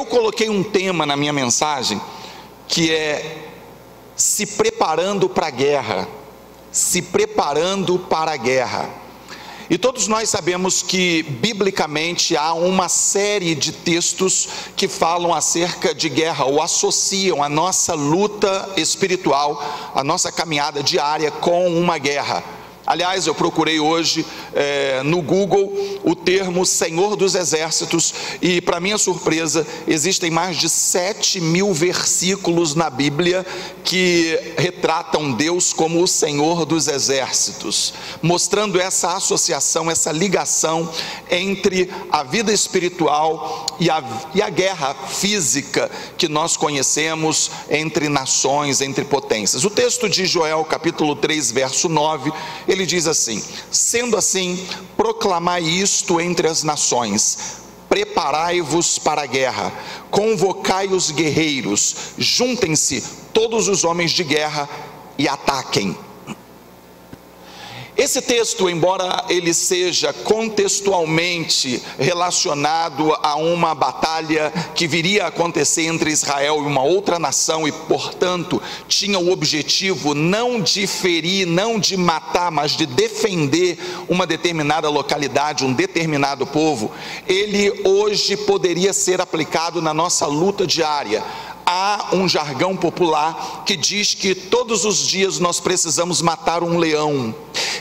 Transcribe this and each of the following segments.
coloquei um tema na minha mensagem, que é se preparando para a guerra. Se preparando para a guerra. E todos nós sabemos que, biblicamente, há uma série de textos que falam acerca de guerra, ou associam a nossa luta espiritual, a nossa caminhada diária com uma guerra. Aliás, eu procurei hoje no Google o termo Senhor dos Exércitos, e para minha surpresa, existem mais de 7.000 versículos na Bíblia que retratam Deus como o Senhor dos Exércitos, mostrando essa associação, essa ligação entre a vida espiritual e a guerra física que nós conhecemos entre nações, entre potências. O texto de Joel, capítulo 3, verso 9, ele diz assim: sendo assim, proclamai isto entre as nações, preparai-vos para a guerra, convocai os guerreiros, juntem-se todos os homens de guerra e ataquem. Esse texto, embora ele seja contextualmente relacionado a uma batalha que viria a acontecer entre Israel e uma outra nação, e portanto tinha o objetivo não de ferir, não de matar, mas de defender uma determinada localidade, um determinado povo, ele hoje poderia ser aplicado na nossa luta diária. Há um jargão popular que diz que todos os dias nós precisamos matar um leão.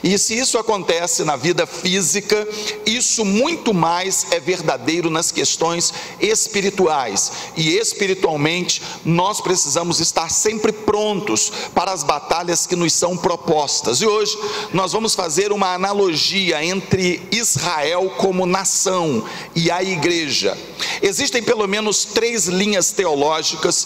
E se isso acontece na vida física, isso muito mais é verdadeiro nas questões espirituais. E espiritualmente, nós precisamos estar sempre prontos para as batalhas que nos são propostas. E hoje nós vamos fazer uma analogia entre Israel como nação e a igreja. Existem pelo menos 3 linhas teológicas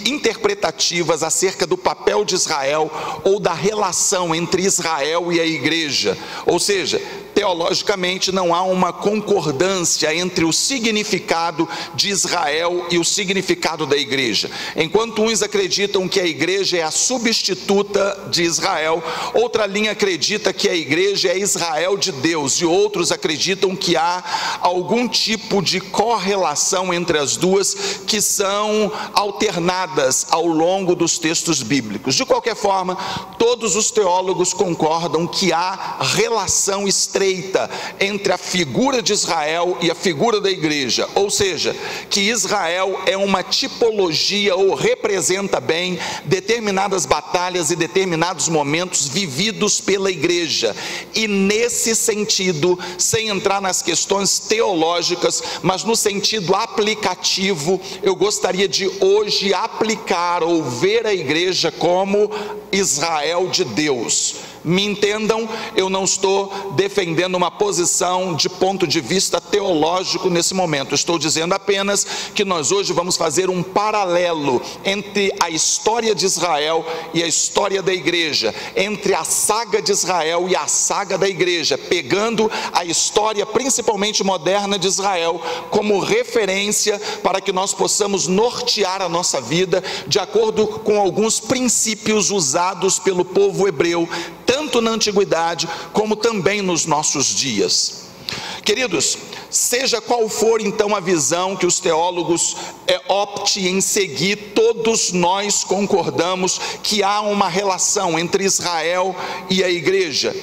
interpretativas acerca do papel de Israel, ou da relação entre Israel e a igreja. Ou seja, teologicamente não há uma concordância entre o significado de Israel e o significado da igreja. Enquanto uns acreditam que a igreja é a substituta de Israel, outra linha acredita que a igreja é Israel de Deus, e outros acreditam que há algum tipo de correlação entre as duas, que são alternadas ao longo dos textos bíblicos. De qualquer forma, todos os teólogos concordam que há relação estreita entre a figura de Israel e a figura da igreja, ou seja, que Israel é uma tipologia, ou representa bem determinadas batalhas e determinados momentos vividos pela igreja. E nesse sentido, sem entrar nas questões teológicas, mas no sentido aplicativo, eu gostaria de hoje aplicar ou ver a igreja como Israel de Deus. Me entendam, eu não estou defendendo uma posição de ponto de vista teológico nesse momento. Estou dizendo apenas que nós hoje vamos fazer um paralelo entre a história de Israel e a história da igreja, entre a saga de Israel e a saga da igreja, pegando a história principalmente moderna de Israel como referência para que nós possamos nortear a nossa vida de acordo com alguns princípios usados pelo povo hebreu, tanto na antiguidade como também nos nossos dias. Queridos, seja qual for então a visão que os teólogos optem em seguir, todos nós concordamos que há uma relação entre Israel e a igreja.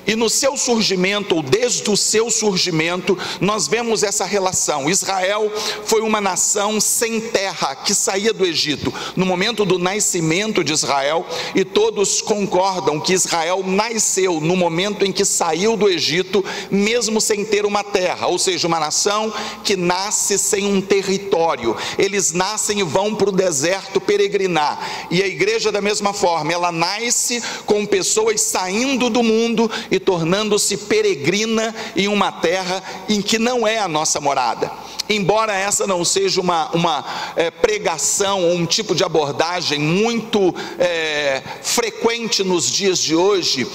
E no seu surgimento, ou desde o seu surgimento, nós vemos essa relação. Israel foi uma nação sem terra que saía do Egito. No momento do nascimento de Israel, e todos concordam que Israel nasceu no momento em que saiu do Egito, mesmo sem ter uma terra, ou seja, uma nação que nasce sem um território. Eles nascem e vão para o deserto peregrinar. E a igreja, da mesma forma, ela nasce com pessoas saindo do mundo e tornando-se peregrina em uma terra em que não é a nossa morada. Embora essa não seja uma pregação ou um tipo de abordagem muito frequente nos dias de hoje,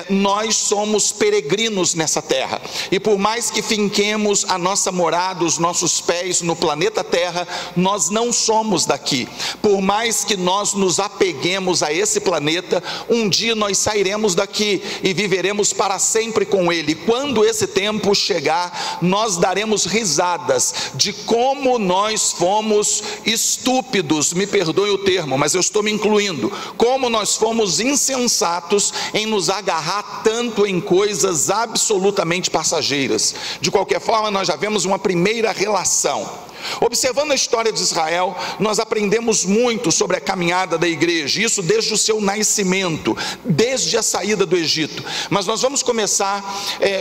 nós somos peregrinos nessa terra. E por mais que finquemos a nossa morada, os nossos pés no planeta Terra, nós não somos daqui. Por mais que nós nos apeguemos a esse planeta, um dia nós sairemos daqui e viveremos para sempre com ele. Quando esse tempo chegar, nós daremos risadas de como nós fomos estúpidos, me perdoe o termo, mas eu estou me incluindo, como nós fomos insensatos em nos agarrar tanto em coisas absolutamente passageiras. De qualquer forma, nós já vemos uma primeira relação. Observando a história de Israel, nós aprendemos muito sobre a caminhada da igreja, isso desde o seu nascimento, desde a saída do Egito. Mas nós vamos começar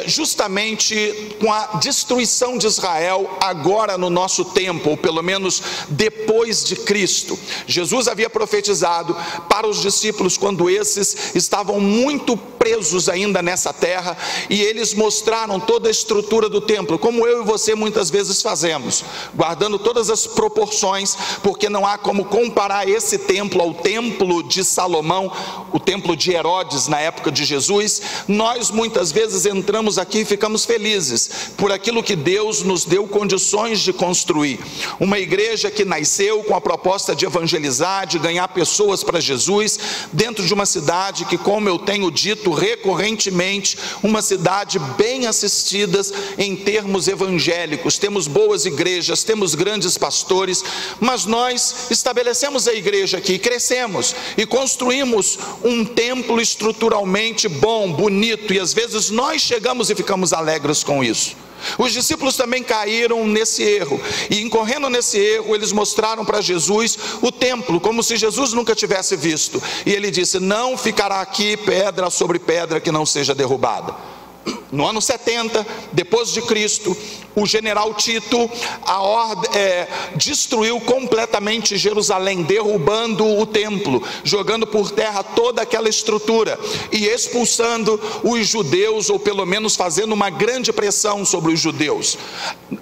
justamente com a destruição de Israel agora no nosso tempo, ou pelo menos depois de Cristo. Jesus havia profetizado para os discípulos quando esses estavam muito presos ainda nessa terra, e eles mostraram toda a estrutura do templo, como eu e você muitas vezes fazemos, guardando todas as proporções, porque não há como comparar esse templo ao templo de Salomão, o templo de Herodes na época de Jesus. Nós muitas vezes entramos aqui e ficamos felizes por aquilo que Deus nos deu condições de construir, uma igreja que nasceu com a proposta de evangelizar, de ganhar pessoas para Jesus, dentro de uma cidade que, como eu tenho dito recorrentemente, uma cidade bem assistida em termos evangélicos. Temos boas igrejas, temos grandes pastores, mas nós estabelecemos a igreja aqui, crescemos e construímos um templo estruturalmente bom, bonito, e às vezes nós chegamos e ficamos alegres com isso. Os discípulos também caíram nesse erro, e incorrendo nesse erro, eles mostraram para Jesus o templo, como se Jesus nunca tivesse visto, e ele disse: não ficará aqui pedra sobre pedra que não seja derrubada. No ano 70, depois de Cristo, o general Tito destruiu completamente Jerusalém, derrubando o templo, jogando por terra toda aquela estrutura e expulsando os judeus, ou pelo menos fazendo uma grande pressão sobre os judeus.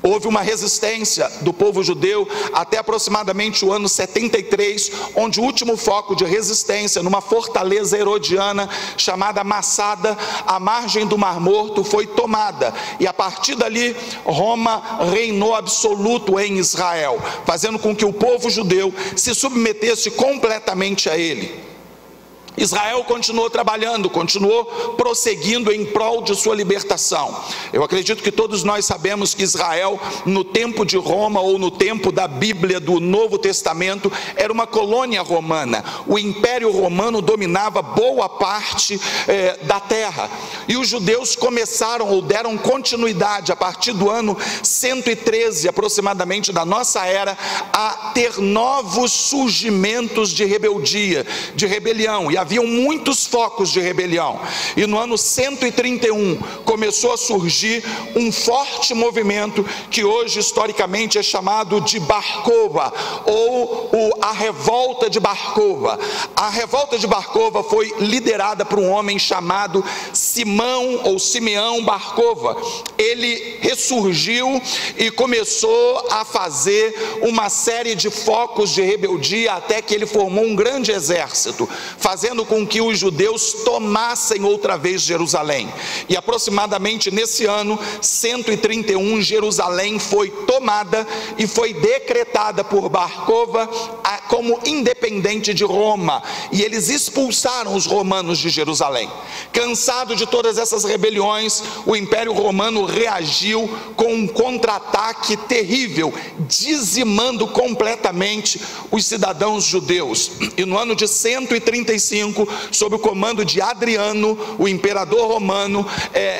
Houve uma resistência do povo judeu até aproximadamente o ano 73, onde o último foco de resistência, numa fortaleza herodiana chamada Massada, à margem do Mar Morto, foi tomada, e a partir dali Roma reinou absoluto em Israel, fazendo com que o povo judeu se submetesse completamente a ele. Israel continuou trabalhando, continuou prosseguindo em prol de sua libertação. Eu acredito que todos nós sabemos que Israel, no tempo de Roma, ou no tempo da Bíblia do Novo Testamento, era uma colônia romana. O Império Romano dominava boa parte da terra, e os judeus começaram, ou deram continuidade, a partir do ano 113 aproximadamente da nossa era, a ter novos surgimentos de rebeldia, de rebelião, e haviam muitos focos de rebelião. E no ano 131 começou a surgir um forte movimento que hoje historicamente é chamado de Bar Kokhba, ou a revolta de Bar Kokhba. A revolta de Bar Kokhba foi liderada por um homem chamado Simeão Bar Kokhba. Ele ressurgiu e começou a fazer uma série de focos de rebeldia, até que ele formou um grande exército, fazendo com que os judeus tomassem outra vez Jerusalém. E aproximadamente nesse ano 131, Jerusalém foi tomada e foi decretada por Bar Kokhba como independente de Roma, e eles expulsaram os romanos de Jerusalém. Cansado de todas essas rebeliões, o Império Romano reagiu com um contra-ataque terrível, dizimando completamente os cidadãos judeus. E no ano de 135, sob o comando de Adriano, o imperador romano,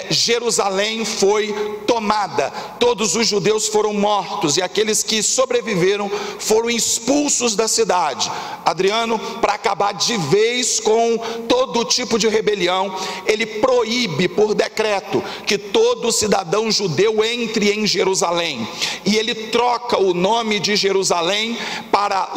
Jerusalém foi tomada. Todos os judeus foram mortos, e aqueles que sobreviveram foram expulsos da cidade. Adriano, para acabar de vez com todo tipo de rebelião, ele proíbe por decreto que todo cidadão judeu entre em Jerusalém, e ele troca o nome de Jerusalém para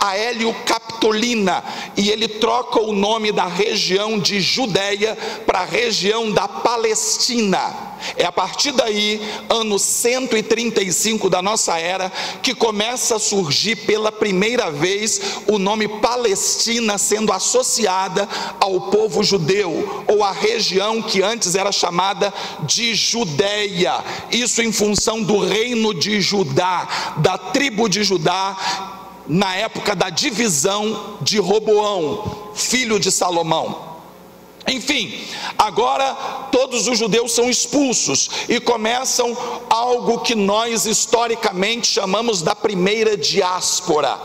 Aélio Capitolina, e ele troca o nome da região de Judeia para a região da Palestina. É a partir daí, ano 135 da nossa era, que começa a surgir pela primeira vez o nome Palestina sendo associada ao povo judeu, ou à região que antes era chamada de Judeia. Isso em função do reino de Judá, da tribo de Judá, na época da divisão de Roboão, filho de Salomão. Enfim, agora todos os judeus são expulsos e começam algo que nós historicamente chamamos da primeira diáspora.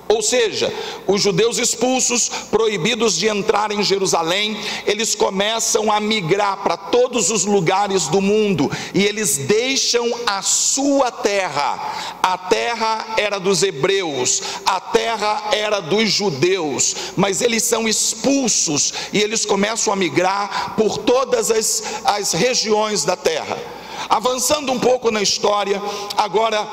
Ou seja, os judeus expulsos, proibidos de entrar em Jerusalém, eles começam a migrar para todos os lugares do mundo e eles deixam a sua terra. A terra era dos hebreus, a terra era dos judeus, mas eles são expulsos e eles começam a migrar por todas as regiões da terra. Avançando um pouco na história, agora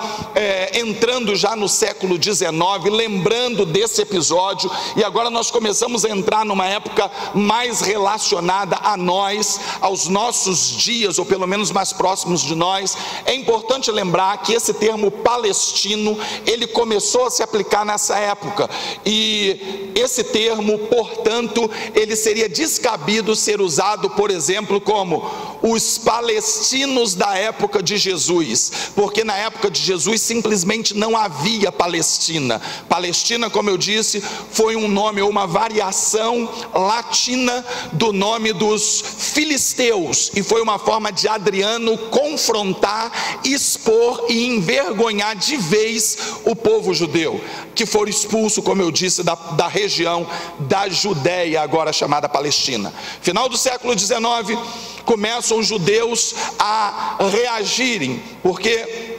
entrando já no século XIX, lembrando desse episódio, e agora nós começamos a entrar numa época mais relacionada a nós, aos nossos dias, ou pelo menos mais próximos de nós. É importante lembrar que esse termo palestino, ele começou a se aplicar nessa época, e esse termo, portanto, ele seria descabido ser usado, por exemplo, como os palestinos da época de Jesus, porque na época de Jesus simplesmente não havia Palestina. Palestina, como eu disse, foi um nome ou uma variação latina do nome dos filisteus, e foi uma forma de Adriano confrontar, expor e envergonhar de vez o povo judeu, que foram expulsos, como eu disse, da região da Judéia, agora chamada Palestina. Final do século XIX, começam os judeus a reagirem, porque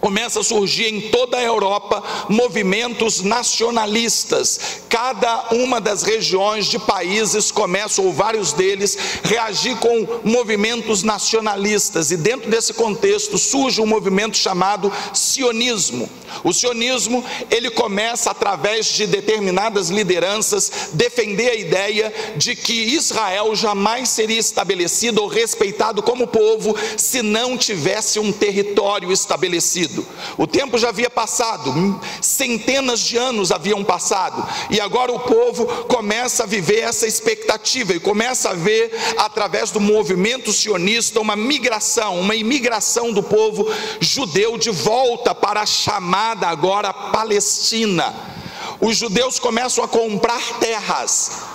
começa a surgir em toda a Europa movimentos nacionalistas. Cada uma das regiões de países começa, ou vários deles, reagir com movimentos nacionalistas, e dentro desse contexto surge um movimento chamado sionismo. O sionismo, ele começa através de determinadas lideranças defender a ideia de que Israel jamais seria estabelecido ou respeitado como povo se não tivesse um território estabelecido. O tempo já havia passado, centenas de anos haviam passado, e agora o povo começa a viver essa expectativa e começa a ver, através do movimento sionista, uma migração, uma imigração do povo judeu de volta para a chamada agora Palestina. Os judeus começam a comprar terras.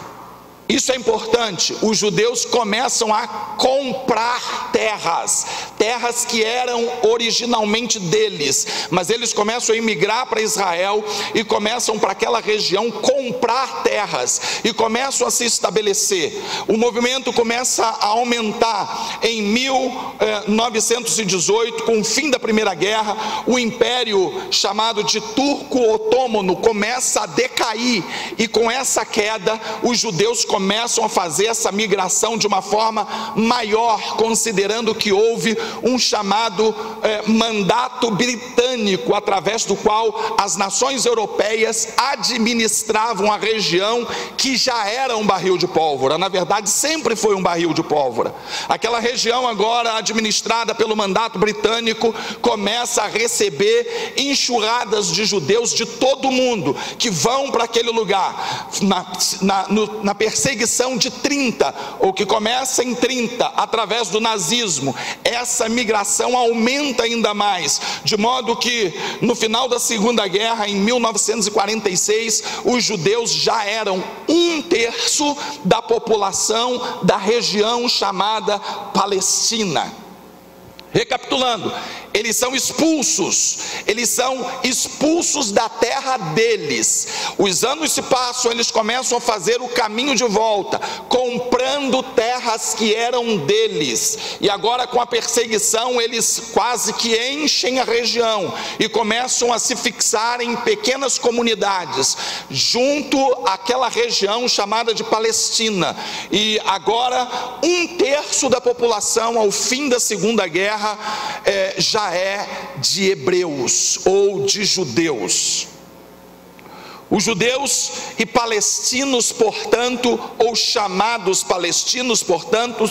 Isso é importante. Os judeus começam a comprar terras que eram originalmente deles, mas eles começam a emigrar para Israel e começam para aquela região comprar terras e começam a se estabelecer. O movimento começa a aumentar. Em 1918, com o fim da Primeira Guerra, o império chamado de Turco-Otômano começa a decair, e com essa queda os judeus começam a fazer essa migração de uma forma maior, considerando que houve um chamado mandato britânico, através do qual as nações europeias administravam a região que já era um barril de pólvora. Na verdade, sempre foi um barril de pólvora. Aquela região, agora administrada pelo mandato britânico, começa a receber enxurradas de judeus de todo o mundo que vão para aquele lugar. Na perseguição de 30, ou que começa em 30, através do nazismo, essa migração aumenta ainda mais, de modo que no final da Segunda Guerra, em 1946, os judeus já eram 1/3 da população da região chamada Palestina. Recapitulando, eles são expulsos da terra deles. Os anos se passam, eles começam a fazer o caminho de volta, comprando terras que eram deles, e agora com a perseguição eles quase que enchem a região e começam a se fixar em pequenas comunidades junto àquela região chamada de Palestina. E agora 1/3 da população, ao fim da Segunda Guerra, já é de hebreus ou de judeus. Os judeus e palestinos, portanto, ou chamados palestinos, portanto,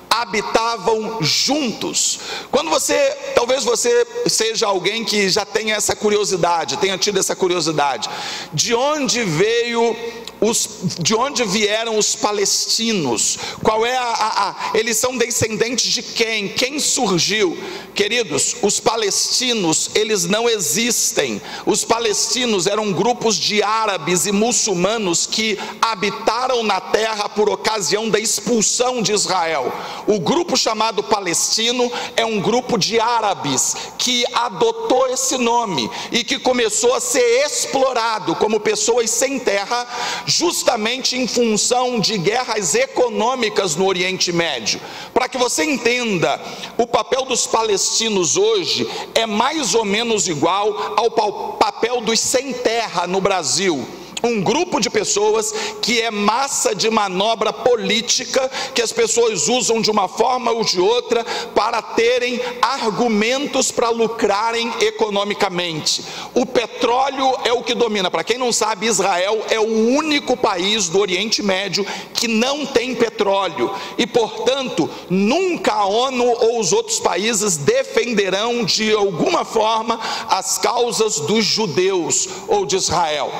habitavam juntos. Talvez você seja alguém que já tenha essa curiosidade, tenha tido essa curiosidade. De onde veio de onde vieram os palestinos? Qual é eles são descendentes de quem? Quem surgiu? Queridos, os palestinos, eles não existem. Os palestinos eram grupos de árabes e muçulmanos que habitaram na terra por ocasião da expulsão de Israel. O grupo chamado palestino é um grupo de árabes que adotou esse nome e que começou a ser explorado como pessoas sem terra, justamente em função de guerras econômicas no Oriente Médio. Para que você entenda, o papel dos palestinos hoje é mais ou menos igual ao papel dos sem terra no Brasil. Um grupo de pessoas que é massa de manobra política, que as pessoas usam de uma forma ou de outra para terem argumentos para lucrarem economicamente. O petróleo é o que domina. Para quem não sabe, Israel é o único país do Oriente Médio que não tem petróleo e, portanto, nunca a ONU ou os outros países defenderão de alguma forma as causas dos judeus ou de Israel.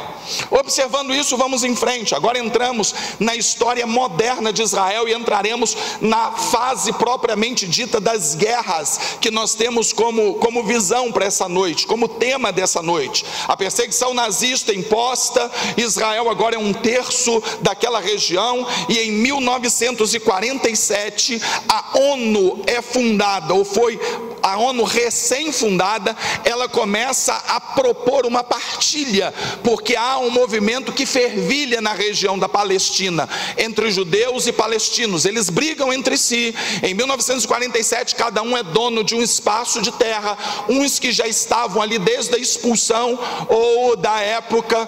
Observando isso, vamos em frente. Agora entramos na história moderna de Israel e entraremos na fase propriamente dita das guerras que nós temos como visão para essa noite, como tema dessa noite. A perseguição nazista imposta, Israel agora é um terço daquela região, e em 1947 a ONU é fundada, ou foi a ONU recém-fundada. Ela começa a propor uma partilha, porque há um movimento que fervilha na região da Palestina, entre judeus e palestinos. Eles brigam entre si. Em 1947, cada um é dono de um espaço de terra, uns que já estavam ali desde a expulsão ou da época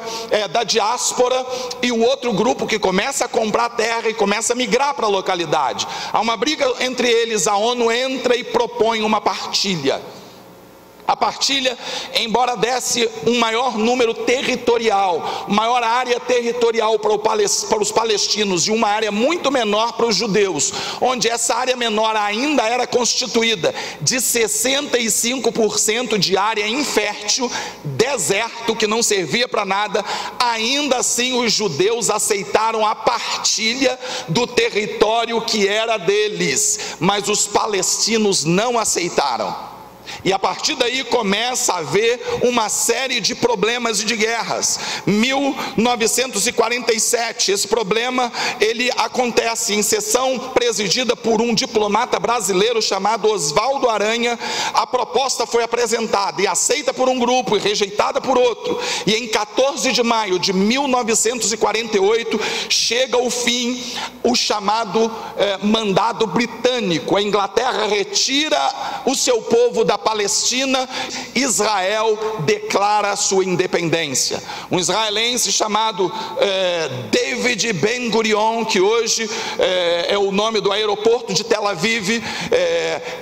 da diáspora, e o outro grupo que começa a comprar terra e começa a migrar para a localidade. Há uma briga entre eles, a ONU entra e propõe uma partilha. A partilha, embora desse um maior número territorial, maior área territorial para os palestinos e uma área muito menor para os judeus, onde essa área menor ainda era constituída de 65% de área infértil, deserto que não servia para nada, ainda assim os judeus aceitaram a partilha do território que era deles, mas os palestinos não aceitaram. E a partir daí começa a haver uma série de problemas e de guerras. 1947, esse problema ele acontece em sessão presidida por um diplomata brasileiro chamado Oswaldo Aranha. A proposta foi apresentada e aceita por um grupo e rejeitada por outro. E em 14 de maio de 1948 chega ao fim o chamado mandado britânico. A Inglaterra retira o seu povo da Palestina, Israel declara sua independência. Um israelense chamado David Ben Gurion, que hoje é o nome do aeroporto de Tel Aviv,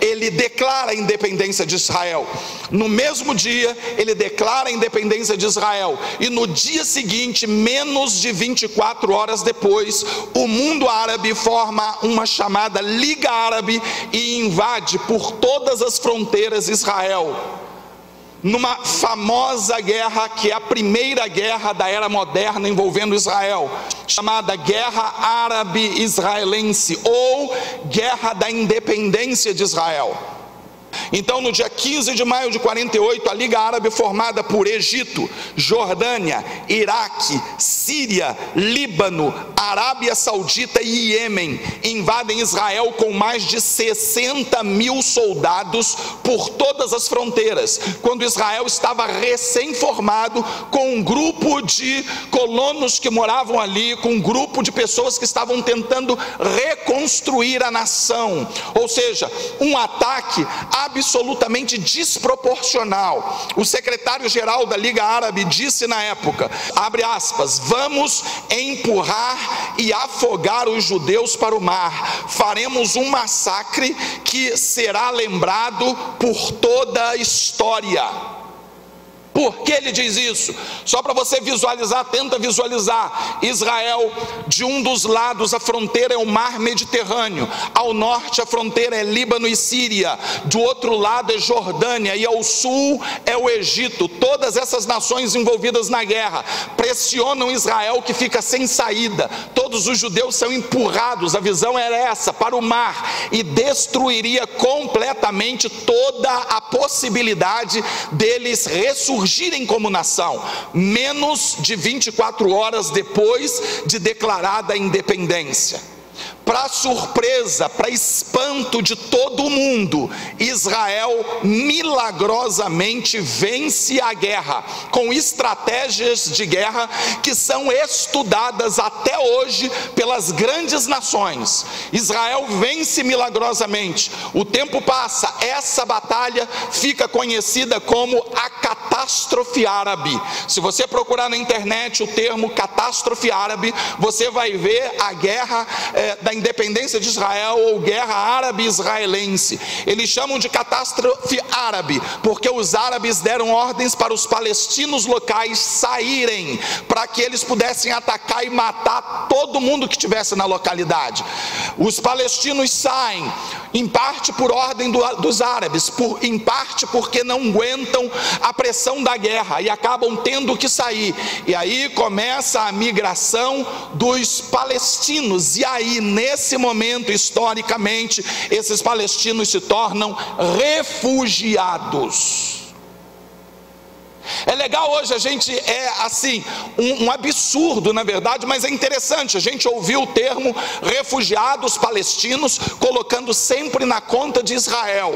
ele declara a independência de Israel. No mesmo dia, ele declara a independência de Israel, e no dia seguinte, menos de 24 horas depois, o mundo árabe forma uma chamada Liga Árabe e invade por todas as fronteiras Israel, numa famosa guerra que é a primeira guerra da era moderna envolvendo Israel, chamada Guerra Árabe-Israelense, ou Guerra da Independência de Israel. Então, no dia 15 de maio de 48, a Liga Árabe, formada por Egito, Jordânia, Iraque, Síria, Líbano, Arábia Saudita e Iêmen, invadem Israel com mais de 60 mil soldados por todas as fronteiras, quando Israel estava recém-formado, com um grupo de colonos que moravam ali, com um grupo de pessoas que estavam tentando reconstruir a nação. Ou seja, um ataque absolutamente desproporcional. O secretário-geral da Liga Árabe disse na época, abre aspas, vamos empurrar e afogar os judeus para o mar, faremos um massacre que será lembrado por toda a história. Por que ele diz isso? Só para você visualizar, tenta visualizar. Israel, de um dos lados a fronteira é o mar Mediterrâneo, ao norte a fronteira é Líbano e Síria, do outro lado é Jordânia e ao sul é o Egito. Todas essas nações envolvidas na guerra pressionam Israel, que fica sem saída. Todos os judeus são empurrados, a visão era essa, para o mar, e destruiria completamente toda a possibilidade deles ressurgirem como nação, menos de 24 horas depois de declarada a independência. Para surpresa, para espanto de todo mundo, Israel milagrosamente vence a guerra, com estratégias de guerra que são estudadas até hoje pelas grandes nações. Israel vence milagrosamente, o tempo passa, essa batalha fica conhecida como a catástrofe árabe. Se você procurar na internet o termo catástrofe árabe, você vai ver a guerra da independência de Israel, ou guerra árabe-israelense. Eles chamam de catástrofe árabe porque os árabes deram ordens para os palestinos locais saírem, para que eles pudessem atacar e matar todo mundo que estivesse na localidade. Os palestinos saem, em parte por ordem dos árabes, em parte porque não aguentam a pressão da guerra e acabam tendo que sair. E aí começa a migração dos palestinos, e aí nesse momento, historicamente, esses palestinos se tornam refugiados. É legal hoje, a gente assim, um absurdo na verdade, mas é interessante a gente ouvir o termo refugiados palestinos, colocando sempre na conta de Israel.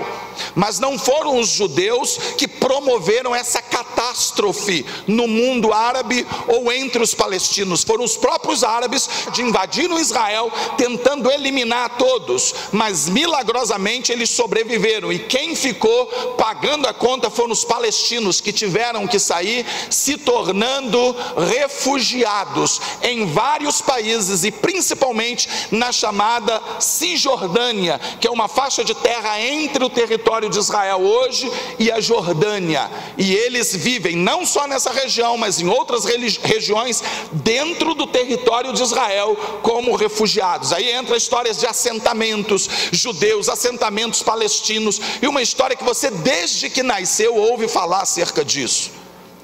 Mas não foram os judeus que promoveram essa catástrofe no mundo árabe ou entre os palestinos, foram os próprios árabes que invadiram Israel, tentando eliminar todos, mas milagrosamente eles sobreviveram, e quem ficou pagando a conta foram os palestinos, que tiveram que sair, se tornando refugiados em vários países, e principalmente na chamada Cisjordânia, que é uma faixa de terra entre o território de Israel hoje e a Jordânia, e eles vivem não só nessa região, mas em outras regiões dentro do território de Israel como refugiados. Aí entra histórias de assentamentos judeus, assentamentos palestinos, e uma história que você desde que nasceu ouve falar acerca disso.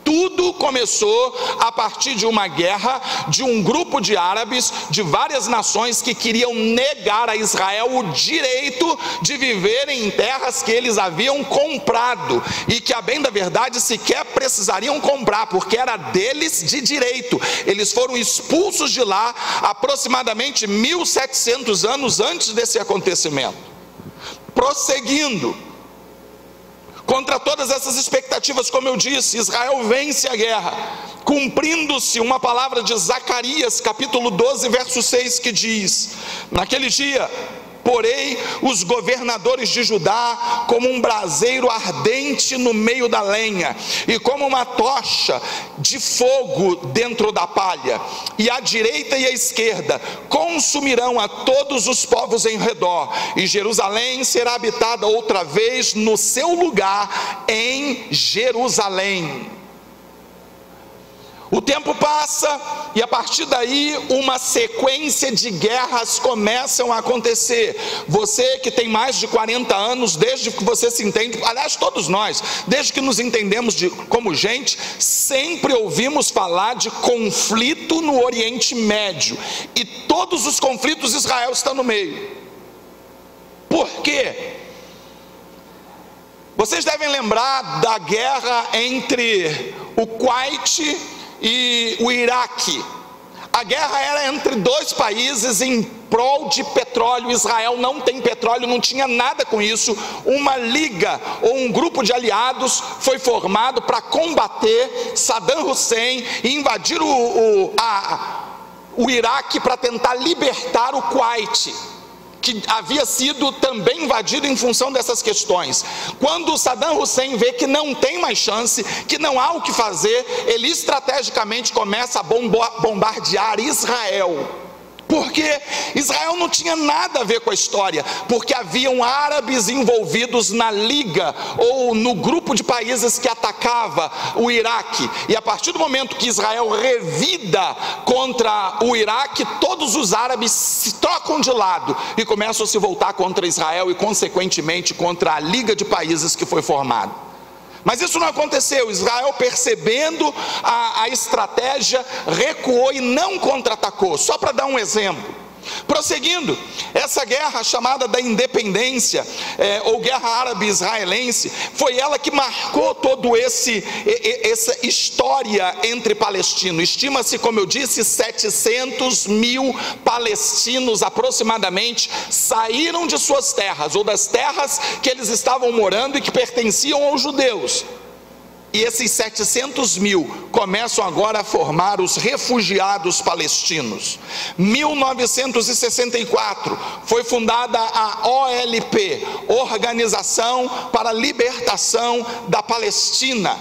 Tudo começou a partir de uma guerra de um grupo de árabes de várias nações que queriam negar a Israel o direito de viverem em terras que eles haviam comprado, e que, a bem da verdade, sequer precisariam comprar, porque era deles de direito. Eles foram expulsos de lá aproximadamente 1700 anos antes desse acontecimento. Prosseguindo, contra todas essas expectativas, como eu disse, Israel vence a guerra, cumprindo-se uma palavra de Zacarias, capítulo 12, verso 6, que diz: naquele dia porei os governadores de Judá como um braseiro ardente no meio da lenha, e como uma tocha de fogo dentro da palha, e a direita e a esquerda consumirão a todos os povos em redor, e Jerusalém será habitada outra vez no seu lugar em Jerusalém. O tempo passa, e a partir daí uma sequência de guerras começam a acontecer. Você que tem mais de 40 anos, desde que você se entende, aliás todos nós, desde que nos entendemos como gente, sempre ouvimos falar de conflito no Oriente Médio, e todos os conflitos Israel está no meio. Por quê? Vocês devem lembrar da guerra entre o Kuwait e o Iraque. A guerra era entre dois países em prol de petróleo. Israel não tem petróleo, não tinha nada com isso. Uma liga ou um grupo de aliados foi formado para combater Saddam Hussein e invadir o Iraque para tentar libertar o Kuwait, que havia sido também invadido em função dessas questões. Quando Saddam Hussein vê que não tem mais chance, que não há o que fazer, ele estrategicamente começa a bombardear Israel Porque Israel não tinha nada a ver com a história, porque haviam árabes envolvidos na liga ou no grupo de países que atacava o Iraque, e a partir do momento que Israel revida contra o Iraque, todos os árabes se trocam de lado e começam a se voltar contra Israel e consequentemente contra a liga de países que foi formada. Mas isso não aconteceu. Israel, percebendo a estratégia, recuou e não contra-atacou. Só para dar um exemplo. Prosseguindo, essa guerra chamada da independência, ou guerra árabe-israelense, foi ela que marcou todo essa história entre palestinos. Estima-se, como eu disse, 700 mil palestinos aproximadamente saíram de suas terras, ou das terras que eles estavam morando e que pertenciam aos judeus. E esses 700 mil começam agora a formar os refugiados palestinos. 1964 foi fundada a OLP, Organização para a Libertação da Palestina.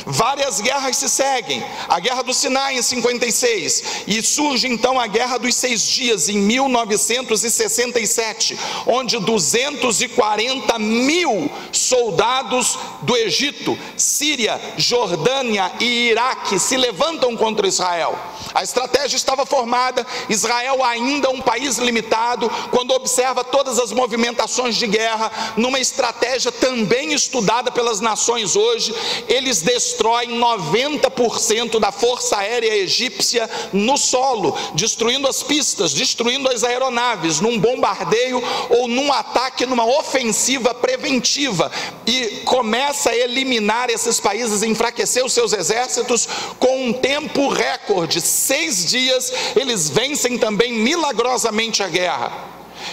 Várias guerras se seguem. A guerra do Sinai em 56, e surge então a guerra dos 6 dias em 1967, onde 240 mil soldados do Egito, Síria, Jordânia e Iraque se levantam contra Israel. A estratégia estava formada. Israel, ainda um país limitado, quando observa todas as movimentações de guerra, numa estratégia também estudada pelas nações hoje, eles destroem 90% da força aérea egípcia no solo, destruindo as pistas, destruindo as aeronaves, num bombardeio ou num ataque, numa ofensiva preventiva, e começa a eliminar esses países, enfraquecer os seus exércitos com um tempo recorde. 6 dias eles vencem também milagrosamente a guerra.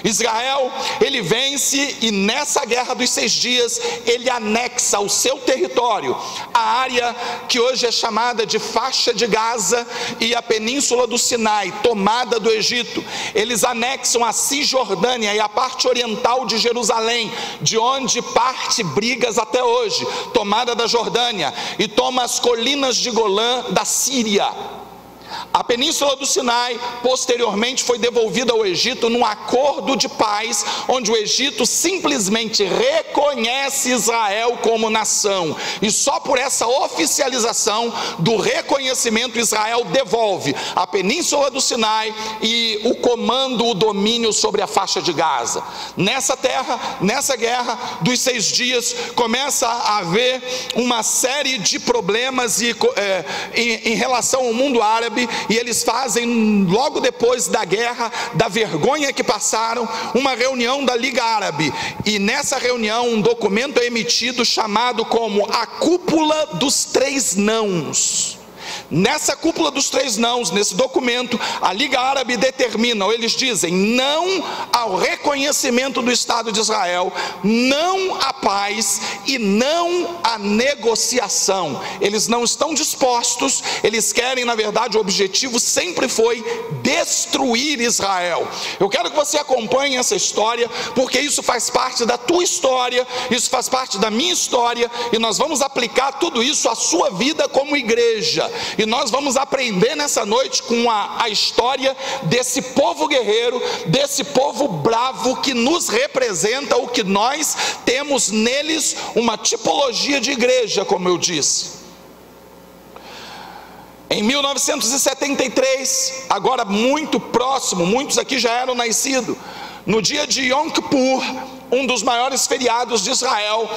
Israel, ele vence, e nessa guerra dos 6 dias, ele anexa ao seu território a área que hoje é chamada de faixa de Gaza e a península do Sinai, tomada do Egito. Eles anexam a Cisjordânia e a parte oriental de Jerusalém, de onde parte brigas até hoje, tomada da Jordânia, e toma as colinas de Golã da Síria. A península do Sinai posteriormente foi devolvida ao Egito num acordo de paz, onde o Egito simplesmente reconhece Israel como nação, e só por essa oficialização do reconhecimento Israel devolve a península do Sinai e o comando, o domínio sobre a faixa de Gaza. Nessa terra, nessa guerra dos 6 dias, começa a haver uma série de problemas em relação ao mundo árabe. E eles fazem, logo depois da guerra, da vergonha que passaram, uma reunião da Liga Árabe. E nessa reunião um documento é emitido chamado como a Cúpula dos 3 Nãos. Nessa cúpula dos 3 nãos, nesse documento, a Liga Árabe determina, ou eles dizem, não ao reconhecimento do Estado de Israel, não à paz e não à negociação. Eles não estão dispostos, eles querem, na verdade, o objetivo sempre foi destruir Israel. Eu quero que você acompanhe essa história, porque isso faz parte da tua história, isso faz parte da minha história, e nós vamos aplicar tudo isso à sua vida como igreja. E nós vamos aprender nessa noite com a história desse povo guerreiro, desse povo bravo que nos representa, o que nós temos neles, uma tipologia de igreja, como eu disse. Em 1973, agora muito próximo, muitos aqui já eram nascidos, no dia de Yom Kippur, um dos maiores feriados de Israel,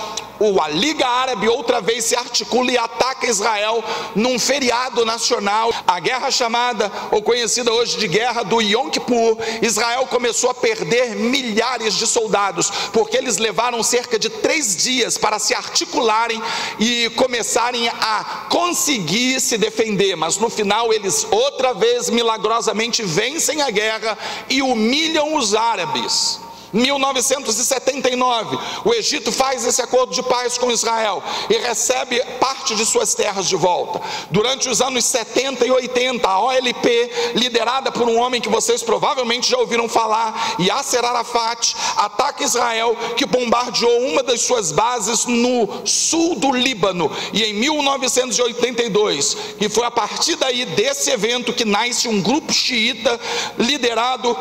a Liga Árabe outra vez se articula e ataca Israel num feriado nacional. A guerra chamada, ou conhecida hoje de guerra do Yom Kippur, Israel começou a perder milhares de soldados, porque eles levaram cerca de 3 dias para se articularem e começarem a conseguir se defender, mas no final eles outra vez milagrosamente vencem a guerra e humilham os árabes. 1979, o Egito faz esse acordo de paz com Israel e recebe parte de suas terras de volta. Durante os anos 70 e 80, a OLP, liderada por um homem que vocês provavelmente já ouviram falar, Yasser Arafat, ataca Israel, que bombardeou uma das suas bases no sul do Líbano. E em 1982, que foi a partir daí desse evento que nasce um grupo xiita liderado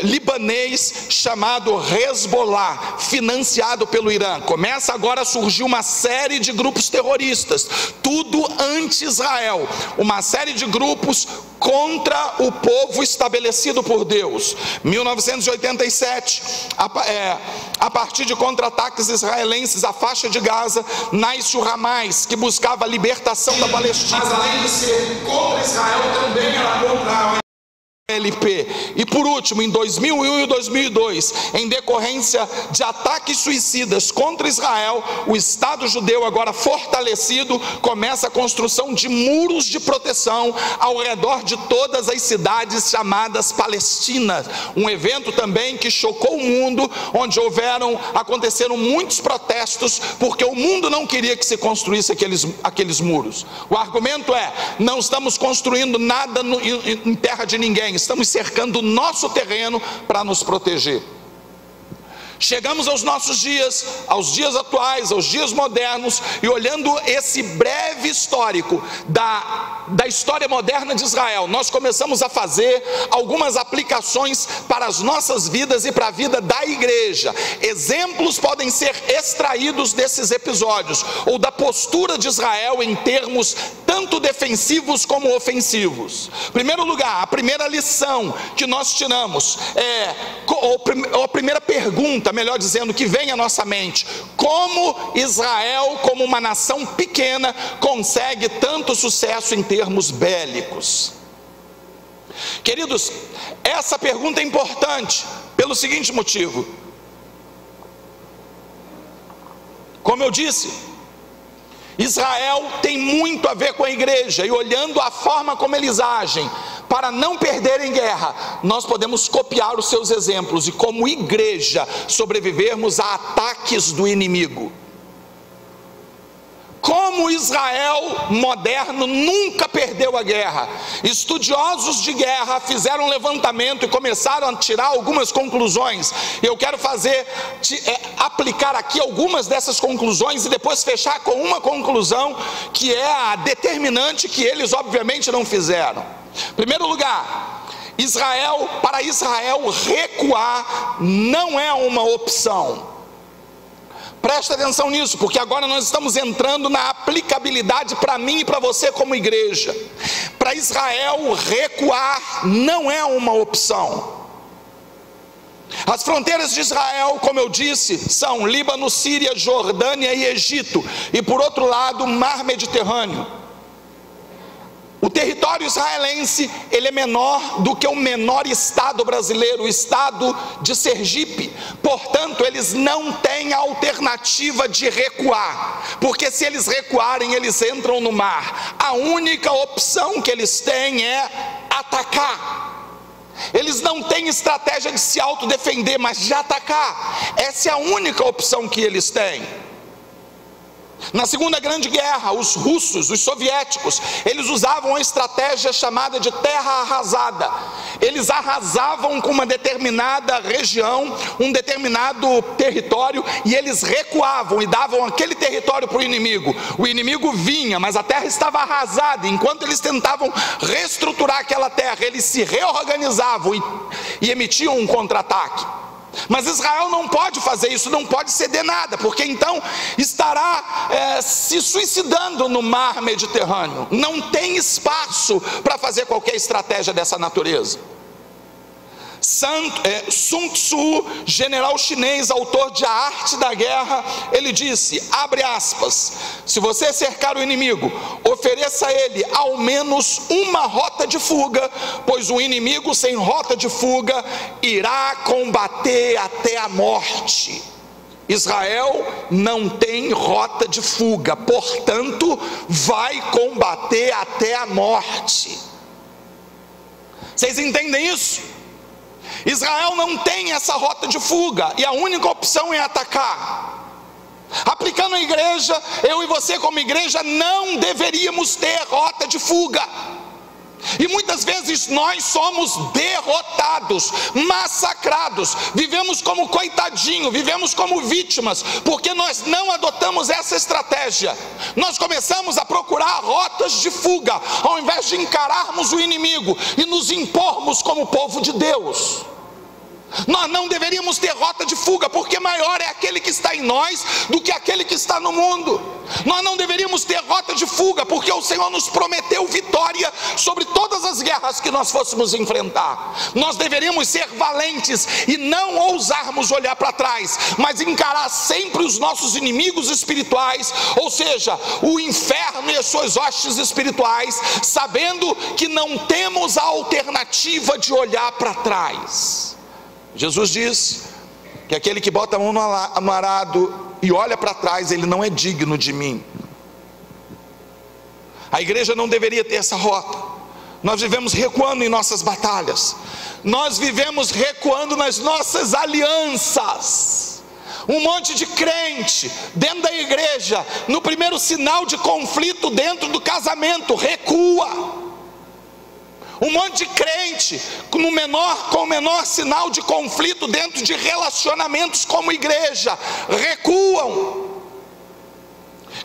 libanês chamado Hezbollah, financiado pelo Irã. Começa agora a surgir uma série de grupos terroristas, tudo anti-Israel, uma série de grupos contra o povo estabelecido por Deus. 1987, a partir de contra-ataques israelenses à faixa de Gaza, nasce o Hamas, que buscava a libertação da Palestina. Mas além de ser contra Israel, também era contra a LP. E por último, em 2001 e 2002, em decorrência de ataques suicidas contra Israel, o Estado judeu, agora fortalecido, começa a construção de muros de proteção ao redor de todas as cidades chamadas Palestinas. Um evento também que chocou o mundo, onde aconteceram muitos protestos, porque o mundo não queria que se construísse aqueles muros. O argumento é: não estamos construindo nada em terra de ninguém, estamos cercando o nosso terreno para nos proteger. Chegamos aos nossos dias, aos dias atuais, aos dias modernos, e olhando esse breve histórico da história moderna de Israel, nós começamos a fazer algumas aplicações para as nossas vidas e para a vida da igreja. Exemplos podem ser extraídos desses episódios, ou da postura de Israel em termos tanto defensivos como ofensivos. Em primeiro lugar, a primeira lição que nós tiramos ou a primeira pergunta, melhor dizendo, que vem à nossa mente: como Israel, como uma nação pequena, consegue tanto sucesso em termos bélicos? Queridos, essa pergunta é importante pelo seguinte motivo. Como eu disse, Israel tem muito a ver com a igreja, e olhando a forma como eles agem para não perderem guerra, nós podemos copiar os seus exemplos e, como igreja, sobrevivermos a ataques do inimigo. Como Israel moderno nunca perdeu a guerra. Estudiosos de guerra fizeram um levantamento e começaram a tirar algumas conclusões. Eu quero aplicar aqui algumas dessas conclusões e depois fechar com uma conclusão que é a determinante, que eles obviamente não fizeram. Em primeiro lugar, para Israel recuar não é uma opção. Presta atenção nisso, porque agora nós estamos entrando na aplicabilidade para mim e para você como igreja. Para Israel, recuar não é uma opção. As fronteiras de Israel, como eu disse, são Líbano, Síria, Jordânia e Egito, e por outro lado, o Mar Mediterrâneo. O território israelense, ele é menor do que o menor estado brasileiro, o estado de Sergipe. Portanto, eles não têm alternativa de recuar, porque se eles recuarem, eles entram no mar. A única opção que eles têm é atacar. Eles não têm estratégia de se autodefender, mas de atacar. Essa é a única opção que eles têm. Na Segunda Grande Guerra, os russos, os soviéticos, eles usavam uma estratégia chamada de terra arrasada. Eles arrasavam com uma determinada região, um determinado território, e eles recuavam e davam aquele território para o inimigo. O inimigo vinha, mas a terra estava arrasada. Enquanto eles tentavam reestruturar aquela terra, eles se reorganizavam e emitiam um contra-ataque. Mas Israel não pode fazer isso, não pode ceder nada, porque então estará se suicidando no mar Mediterrâneo. Não tem espaço para fazer qualquer estratégia dessa natureza. Sun Tzu, general chinês, autor de A Arte da Guerra, ele disse, abre aspas: se você cercar o inimigo, ofereça a ele ao menos uma rota de fuga, pois o inimigo sem rota de fuga irá combater até a morte. Israel não tem rota de fuga, portanto vai combater até a morte. Vocês entendem isso? Israel não tem essa rota de fuga, e a única opção é atacar. Aplicando a igreja, eu e você como igreja não deveríamos ter rota de fuga. E muitas vezes nós somos derrotados, massacrados, vivemos como coitadinho, vivemos como vítimas, porque nós não adotamos essa estratégia. Nós começamos a procurar rotas de fuga, ao invés de encararmos o inimigo e nos impormos como povo de Deus. Nós não deveríamos ter rota de fuga, porque maior é aquele que está em nós do que aquele que está no mundo. Nós não deveríamos ter rota de fuga, porque o Senhor nos prometeu vitória sobre todas as guerras que nós fôssemos enfrentar. Nós deveríamos ser valentes e não ousarmos olhar para trás, mas encarar sempre os nossos inimigos espirituais, ou seja, o inferno e as suas hostes espirituais, sabendo que não temos a alternativa de olhar para trás. Jesus diz que aquele que bota a mão no arado e olha para trás, ele não é digno de mim. A igreja não deveria ter essa rota. Nós vivemos recuando em nossas batalhas, nós vivemos recuando nas nossas alianças. Um monte de crente dentro da igreja, no primeiro sinal de conflito dentro do casamento, recua. Um monte de crente com o menor sinal de conflito dentro de relacionamentos como igreja, recuam.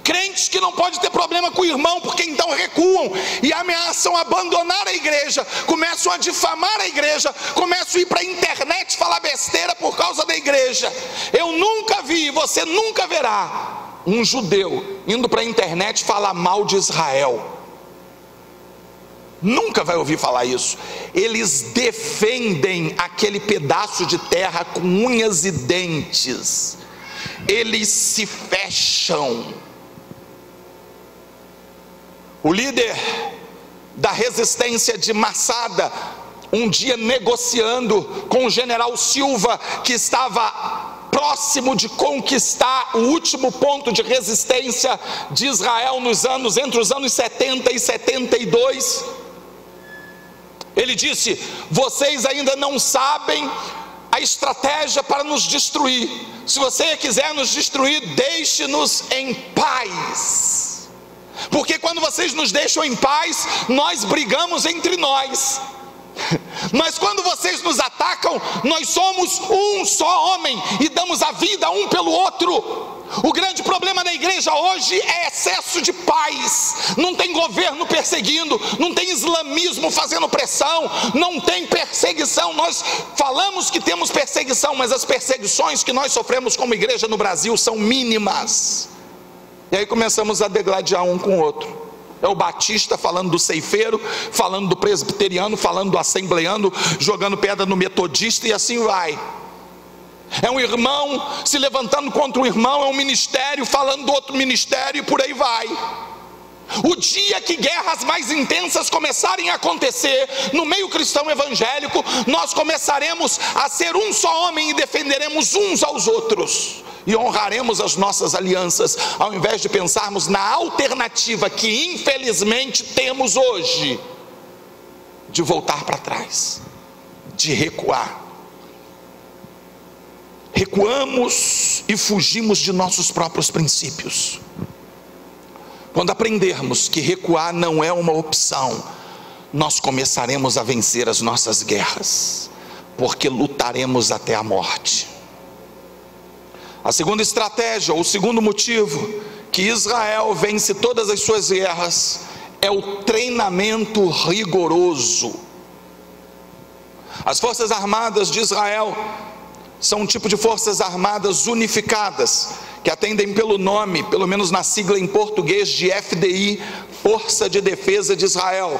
Crentes que não podem ter problema com o irmão, porque então recuam e ameaçam abandonar a igreja, começam a difamar a igreja, começam a ir para a internet falar besteira por causa da igreja. Eu nunca vi, você nunca verá um judeu indo para a internet falar mal de Israel. Nunca vai ouvir falar isso. Eles defendem aquele pedaço de terra com unhas e dentes. Eles se fecham. O líder da resistência de Massada, um dia negociando com o general Silva, que estava próximo de conquistar o último ponto de resistência de Israel entre os anos 70 e 72, ele disse: vocês ainda não sabem a estratégia para nos destruir. Se você quiser nos destruir, deixe-nos em paz, porque quando vocês nos deixam em paz, nós brigamos entre nós. Mas quando vocês nos atacam, nós somos um só homem e damos a vida um pelo outro. O grande problema da igreja hoje é excesso de paz. Não tem governo perseguindo, não tem islamismo fazendo pressão, não tem perseguição. Nós falamos que temos perseguição, mas as perseguições que nós sofremos como igreja no Brasil são mínimas. E aí começamos a degladiar um com o outro. É o batista falando do ceifeiro, falando do presbiteriano, falando do assembleano, jogando pedra no metodista, e assim vai. É um irmão se levantando contra um irmão, é um ministério falando do outro ministério, e por aí vai. O dia que guerras mais intensas começarem a acontecer no meio cristão evangélico, nós começaremos a ser um só homem e defenderemos uns aos outros e honraremos as nossas alianças, ao invés de pensarmos na alternativa que infelizmente temos hoje, de voltar para trás, de recuar. Recuamos e fugimos de nossos próprios princípios. Quando aprendermos que recuar não é uma opção, nós começaremos a vencer as nossas guerras, porque lutaremos até a morte. A segunda estratégia, ou o segundo motivo que Israel vence todas as suas guerras, é o treinamento rigoroso. As forças armadas de Israel são um tipo de forças armadas unificadas, que atendem pelo nome, pelo menos na sigla em português, de FDI, Força de Defesa de Israel.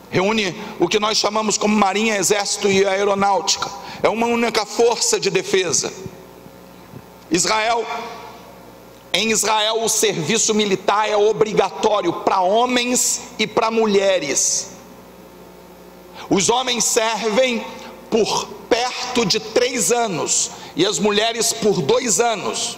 Reúne o que nós chamamos como Marinha, Exército e Aeronáutica. É uma única força de defesa. Em Israel o serviço militar é obrigatório para homens e para mulheres. Os homens servem por perto de 3 anos e as mulheres por 2 anos.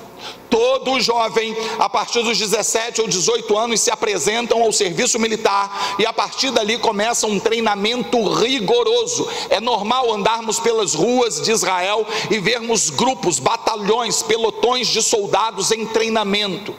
Todo jovem, a partir dos 17 ou 18 anos, se apresentam ao serviço militar e a partir dali começa um treinamento rigoroso. É normal andarmos pelas ruas de Israel e vermos grupos, batalhões, pelotões de soldados em treinamento.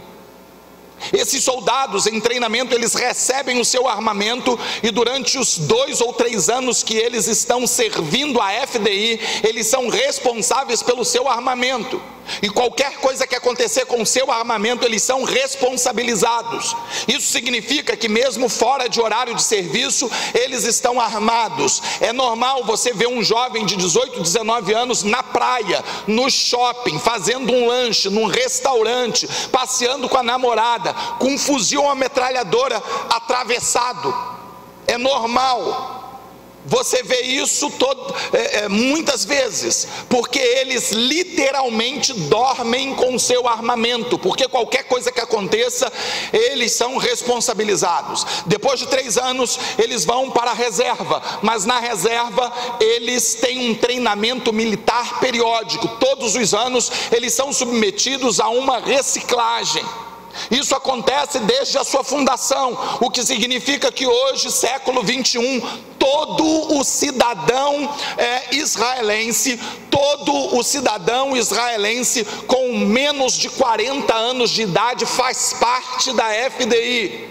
Esses soldados em treinamento, eles recebem o seu armamento e durante os 2 ou 3 anos que eles estão servindo a FDI, eles são responsáveis pelo seu armamento. E qualquer coisa que acontecer com o seu armamento, eles são responsabilizados. Isso significa que mesmo fora de horário de serviço, eles estão armados. É normal você ver um jovem de 18, 19 anos na praia, no shopping, fazendo um lanche, num restaurante, passeando com a namorada, com um fuzil ou uma metralhadora atravessado. É normal. Você vê isso muitas vezes, porque eles literalmente dormem com o seu armamento, porque qualquer coisa que aconteça, eles são responsabilizados. Depois de 3 anos, eles vão para a reserva, mas na reserva, eles têm um treinamento militar periódico. Todos os anos, eles são submetidos a uma reciclagem. Isso acontece desde a sua fundação, o que significa que hoje, século 21, todo o cidadão israelense com menos de 40 anos de idade faz parte da FDI.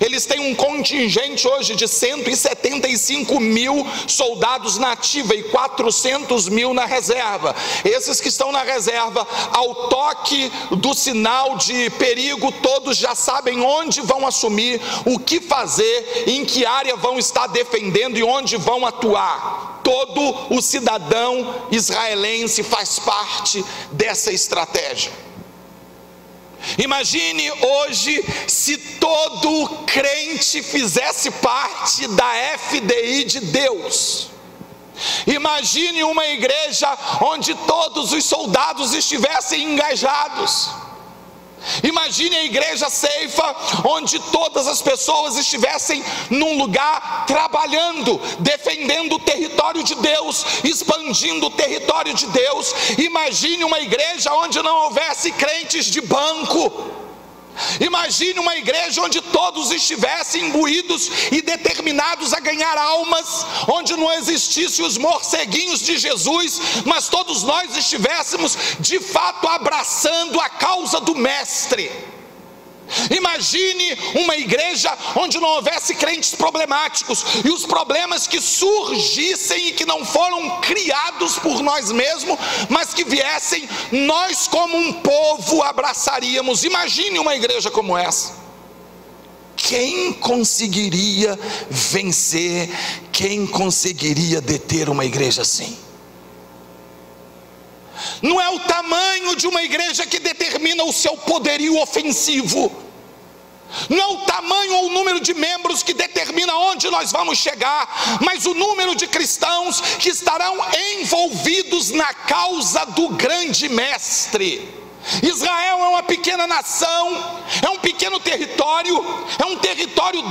Eles têm um contingente hoje de 175 mil soldados na ativa e 400 mil na reserva. Esses que estão na reserva, ao toque do sinal de perigo, todos já sabem onde vão assumir, o que fazer, em que área vão estar defendendo e onde vão atuar. Todo o cidadão israelense faz parte dessa estratégia. Imagine hoje se todo crente fizesse parte da FDI de Deus. Imagine uma igreja onde todos os soldados estivessem engajados. Imagine a igreja Ceifa, onde todas as pessoas estivessem num lugar trabalhando, defendendo o território de Deus, expandindo o território de Deus. Imagine uma igreja onde não houvesse crentes de banco. Imagine uma igreja onde todos estivessem imbuídos e determinados a ganhar almas, onde não existissem os morceguinhos de Jesus, mas todos nós estivéssemos de fato abraçando a causa do Mestre. Imagine uma igreja onde não houvesse crentes problemáticos e os problemas que surgissem e que não foram criados por nós mesmos, mas que viessem, nós como um povo abraçaríamos. Imagine uma igreja como essa. Quem conseguiria vencer? Quem conseguiria deter uma igreja assim? Não é o tamanho de uma igreja que determina o seu poderio ofensivo. Não é o tamanho ou o número de membros que determina onde nós vamos chegar, mas o número de cristãos que estarão envolvidos na causa do grande Mestre. Israel é uma pequena nação, é um pequeno território, é um território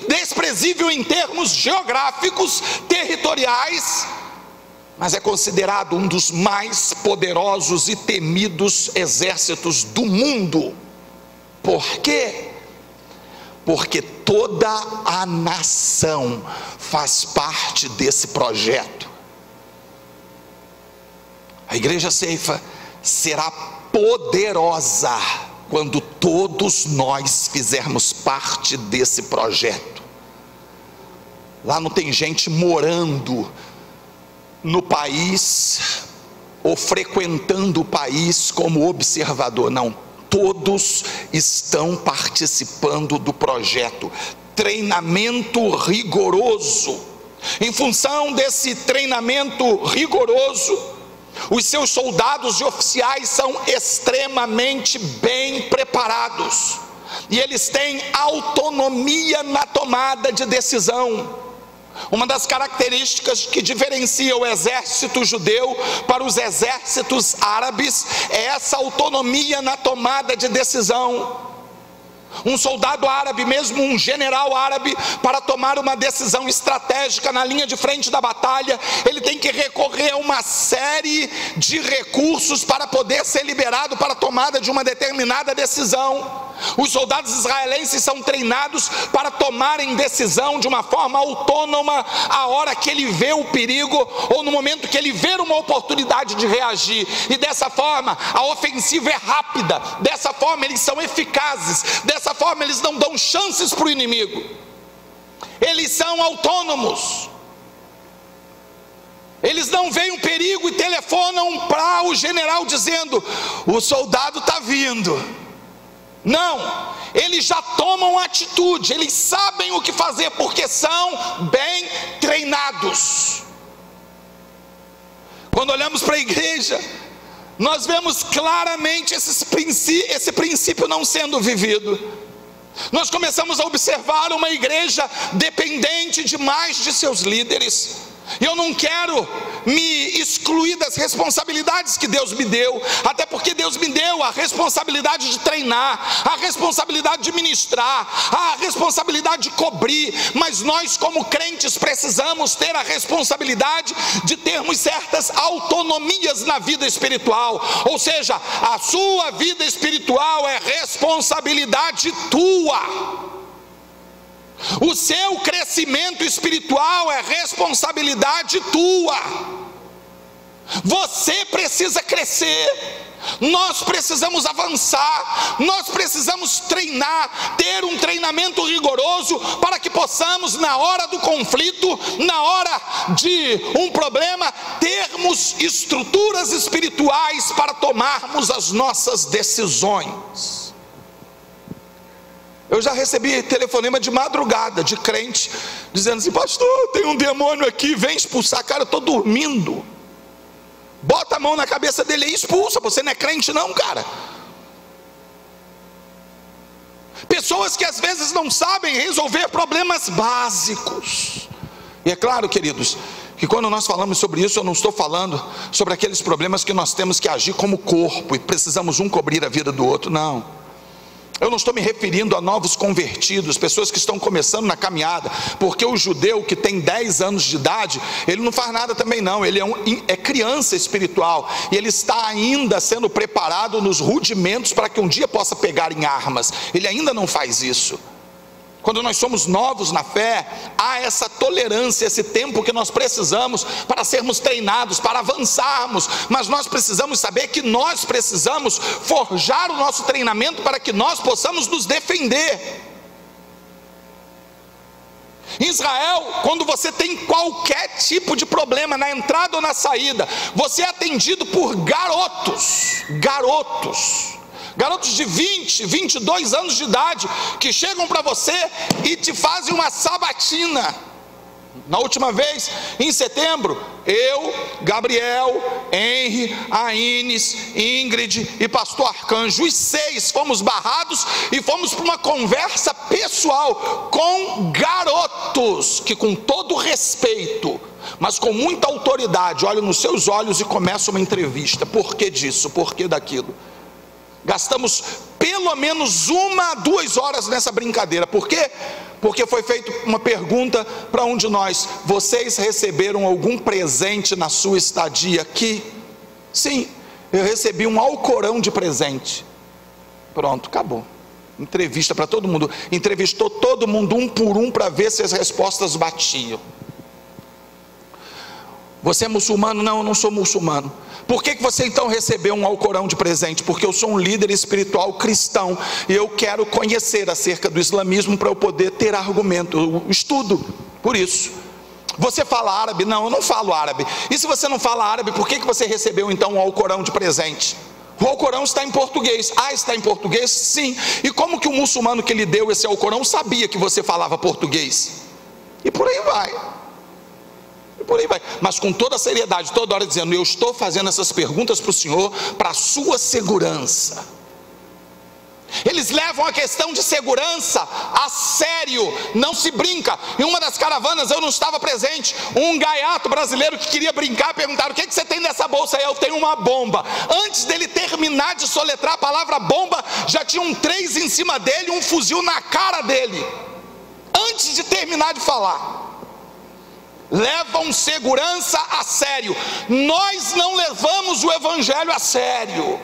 desprezível em termos geográficos, territoriais, mas é considerado um dos mais poderosos e temidos exércitos do mundo. Por quê? Porque toda a nação faz parte desse projeto. A igreja Ceifa será poderosa quando todos nós fizermos parte desse projeto. Lá não tem gente morando no país ou frequentando o país como observador, não, todos estão participando do projeto. Treinamento rigoroso. Em função desse treinamento rigoroso, os seus soldados e oficiais são extremamente bem preparados e eles têm autonomia na tomada de decisão. Uma das características que diferencia o exército judeu para os exércitos árabes é essa autonomia na tomada de decisão. Um soldado árabe, mesmo um general árabe, para tomar uma decisão estratégica na linha de frente da batalha, ele tem que recorrer a uma série de recursos para poder ser liberado para a tomada de uma determinada decisão. Os soldados israelenses são treinados para tomarem decisão de uma forma autônoma a hora que ele vê o perigo, ou no momento que ele vê uma oportunidade de reagir, e dessa forma a ofensiva é rápida, dessa forma eles são eficazes, dessa forma eles não dão chances para o inimigo, eles são autônomos. Eles não veem um perigo e telefonam para o general dizendo: o soldado está vindo. Não, eles já tomam atitude, eles sabem o que fazer, porque são bem treinados. Quando olhamos para a igreja, nós vemos claramente esse princípio não sendo vivido. Nós começamos a observar uma igreja dependente demais de seus líderes. E eu não quero me excluir das responsabilidades que Deus me deu, até porque Deus me deu a responsabilidade de treinar, a responsabilidade de ministrar, a responsabilidade de cobrir, mas nós como crentes precisamos ter a responsabilidade de termos certas autonomias na vida espiritual, ou seja, a sua vida espiritual é responsabilidade tua. O seu crescimento espiritual é responsabilidade tua. Você precisa crescer, nós precisamos avançar, nós precisamos treinar, ter um treinamento rigoroso para que possamos, na hora do conflito, na hora de um problema, termos estruturas espirituais para tomarmos as nossas decisões. Eu já recebi telefonema de madrugada de crente dizendo assim: pastor, tem um demônio aqui, vem expulsar. Cara, eu estou dormindo. Bota a mão na cabeça dele e expulsa. Você não é crente não, cara. Pessoas que às vezes não sabem resolver problemas básicos. E é claro, queridos, que quando nós falamos sobre isso, eu não estou falando sobre aqueles problemas que nós temos que agir como corpo e precisamos um cobrir a vida do outro, não. Eu não estou me referindo a novos convertidos, pessoas que estão começando na caminhada, porque o judeu que tem 10 anos de idade, ele não faz nada também não, ele é criança espiritual, e ele está ainda sendo preparado nos rudimentos para que um dia possa pegar em armas, ele ainda não faz isso. Quando nós somos novos na fé, há essa tolerância, esse tempo que nós precisamos para sermos treinados, para avançarmos, mas nós precisamos saber que nós precisamos forjar o nosso treinamento para que nós possamos nos defender. Em Israel, quando você tem qualquer tipo de problema na entrada ou na saída, você é atendido por garotos de 20, 22 anos de idade, que chegam para você e te fazem uma sabatina. Na última vez, em setembro, eu, Gabriel, Henry, Aines, Ingrid e pastor Arcanjo, os 6 fomos barrados e fomos para uma conversa pessoal com garotos, que com todo respeito, mas com muita autoridade, olham nos seus olhos e começam uma entrevista. Por que disso? Por que daquilo? Gastamos pelo menos 1 a 2 horas nessa brincadeira. Por quê? Porque foi feita uma pergunta para um de nós: vocês receberam algum presente na sua estadia aqui? Sim, eu recebi um Alcorão de presente. Pronto, acabou. Entrevista para todo mundo. Entrevistou todo mundo um por um para ver se as respostas batiam. Você é muçulmano? Não, eu não sou muçulmano. Por que você então recebeu um Alcorão de presente? Porque eu sou um líder espiritual cristão e eu quero conhecer acerca do islamismo para eu poder ter argumento. Eu estudo por isso. Você fala árabe? Não, eu não falo árabe. E se você não fala árabe, por que você recebeu então um Alcorão de presente? O Alcorão está em português. Ah, está em português? Sim. E como que o muçulmano que lhe deu esse Alcorão sabia que você falava português? E por aí vai. Mas com toda a seriedade, toda hora dizendo: eu estou fazendo essas perguntas para o Senhor, para a sua segurança. Eles levam a questão de segurança a sério, não se brinca. Em uma das caravanas, eu não estava presente, um gaiato brasileiro que queria brincar, perguntaram: o que você tem nessa bolsa? Aí: eu tenho uma bomba. Antes dele terminar de soletrar a palavra bomba, já tinham 3 em cima dele, um fuzil na cara dele, antes de terminar de falar. Levam segurança a sério. Nós não levamos o evangelho a sério.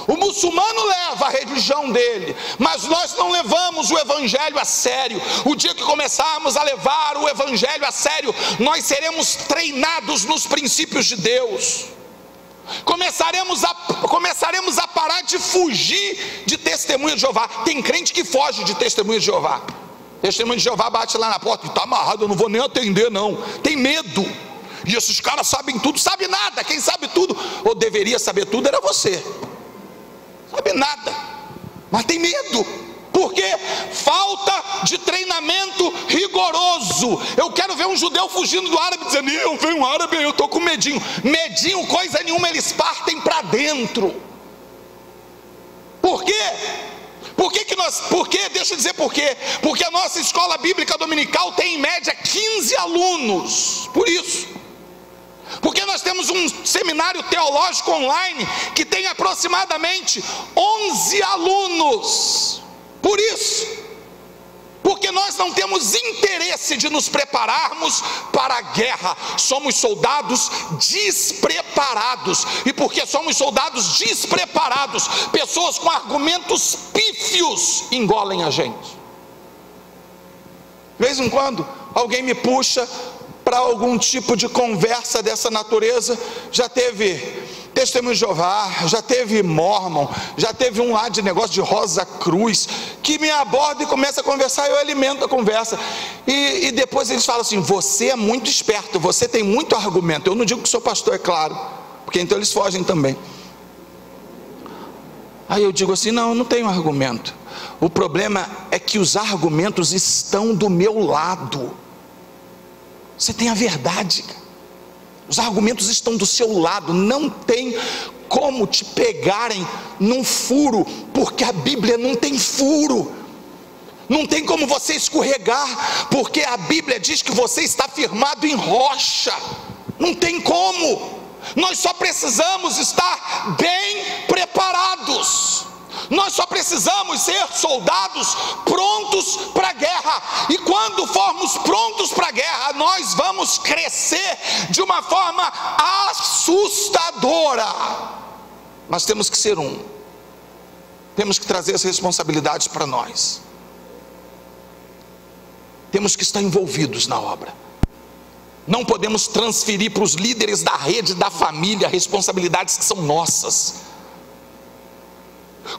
O muçulmano leva a religião dele, mas nós não levamos o evangelho a sério. O dia que começarmos a levar o evangelho a sério, nós seremos treinados nos princípios de Deus. Começaremos a parar de fugir de testemunha de Jeová. Tem crente que foge de testemunha de Jeová. Testemunha de Jeová bate lá na porta e está amarrado: eu não vou nem atender não. Tem medo. E esses caras sabem tudo. Sabe nada. Quem sabe tudo, ou deveria saber tudo, era você. Sabe nada, mas tem medo. Por quê? Falta de treinamento rigoroso. Eu quero ver um judeu fugindo do árabe dizendo: eu vejo um árabe, eu estou com medinho. Medinho, coisa nenhuma, eles partem para dentro. Por quê? Por quê? Deixa eu dizer por quê. Porque a nossa escola bíblica dominical tem em média 15 alunos. Por isso. Porque nós temos um seminário teológico online que tem aproximadamente 11 alunos. Por isso. Porque nós não temos interesse de nos prepararmos para a guerra. Somos soldados despreparados. E porque somos soldados despreparados, pessoas com argumentos pífios engolem a gente. De vez em quando alguém me puxa para algum tipo de conversa dessa natureza. Já teve Testemunho de Jeová, já teve Mormon, já teve um lá de negócio de Rosa Cruz, que me aborda e começa a conversar. Eu alimento a conversa, e depois eles falam assim: você é muito esperto, você tem muito argumento. Eu não digo que sou pastor, é claro, porque então eles fogem também. Aí eu digo assim: não, eu não tenho argumento. O problema é que os argumentos estão do meu lado. Você tem a verdade, os argumentos estão do seu lado. Não tem como te pegarem num furo, porque a Bíblia não tem furo. Não tem como você escorregar, porque a Bíblia diz que você está firmado em rocha. Não tem como. Nós só precisamos estar bem preparados. Nós só precisamos ser soldados prontos para a guerra. E quando formos prontos para a guerra, nós vamos crescer de uma forma assustadora. Mas temos que ser temos que trazer as responsabilidades para nós. Temos que estar envolvidos na obra. Não podemos transferir para os líderes da rede, da família, responsabilidades que são nossas.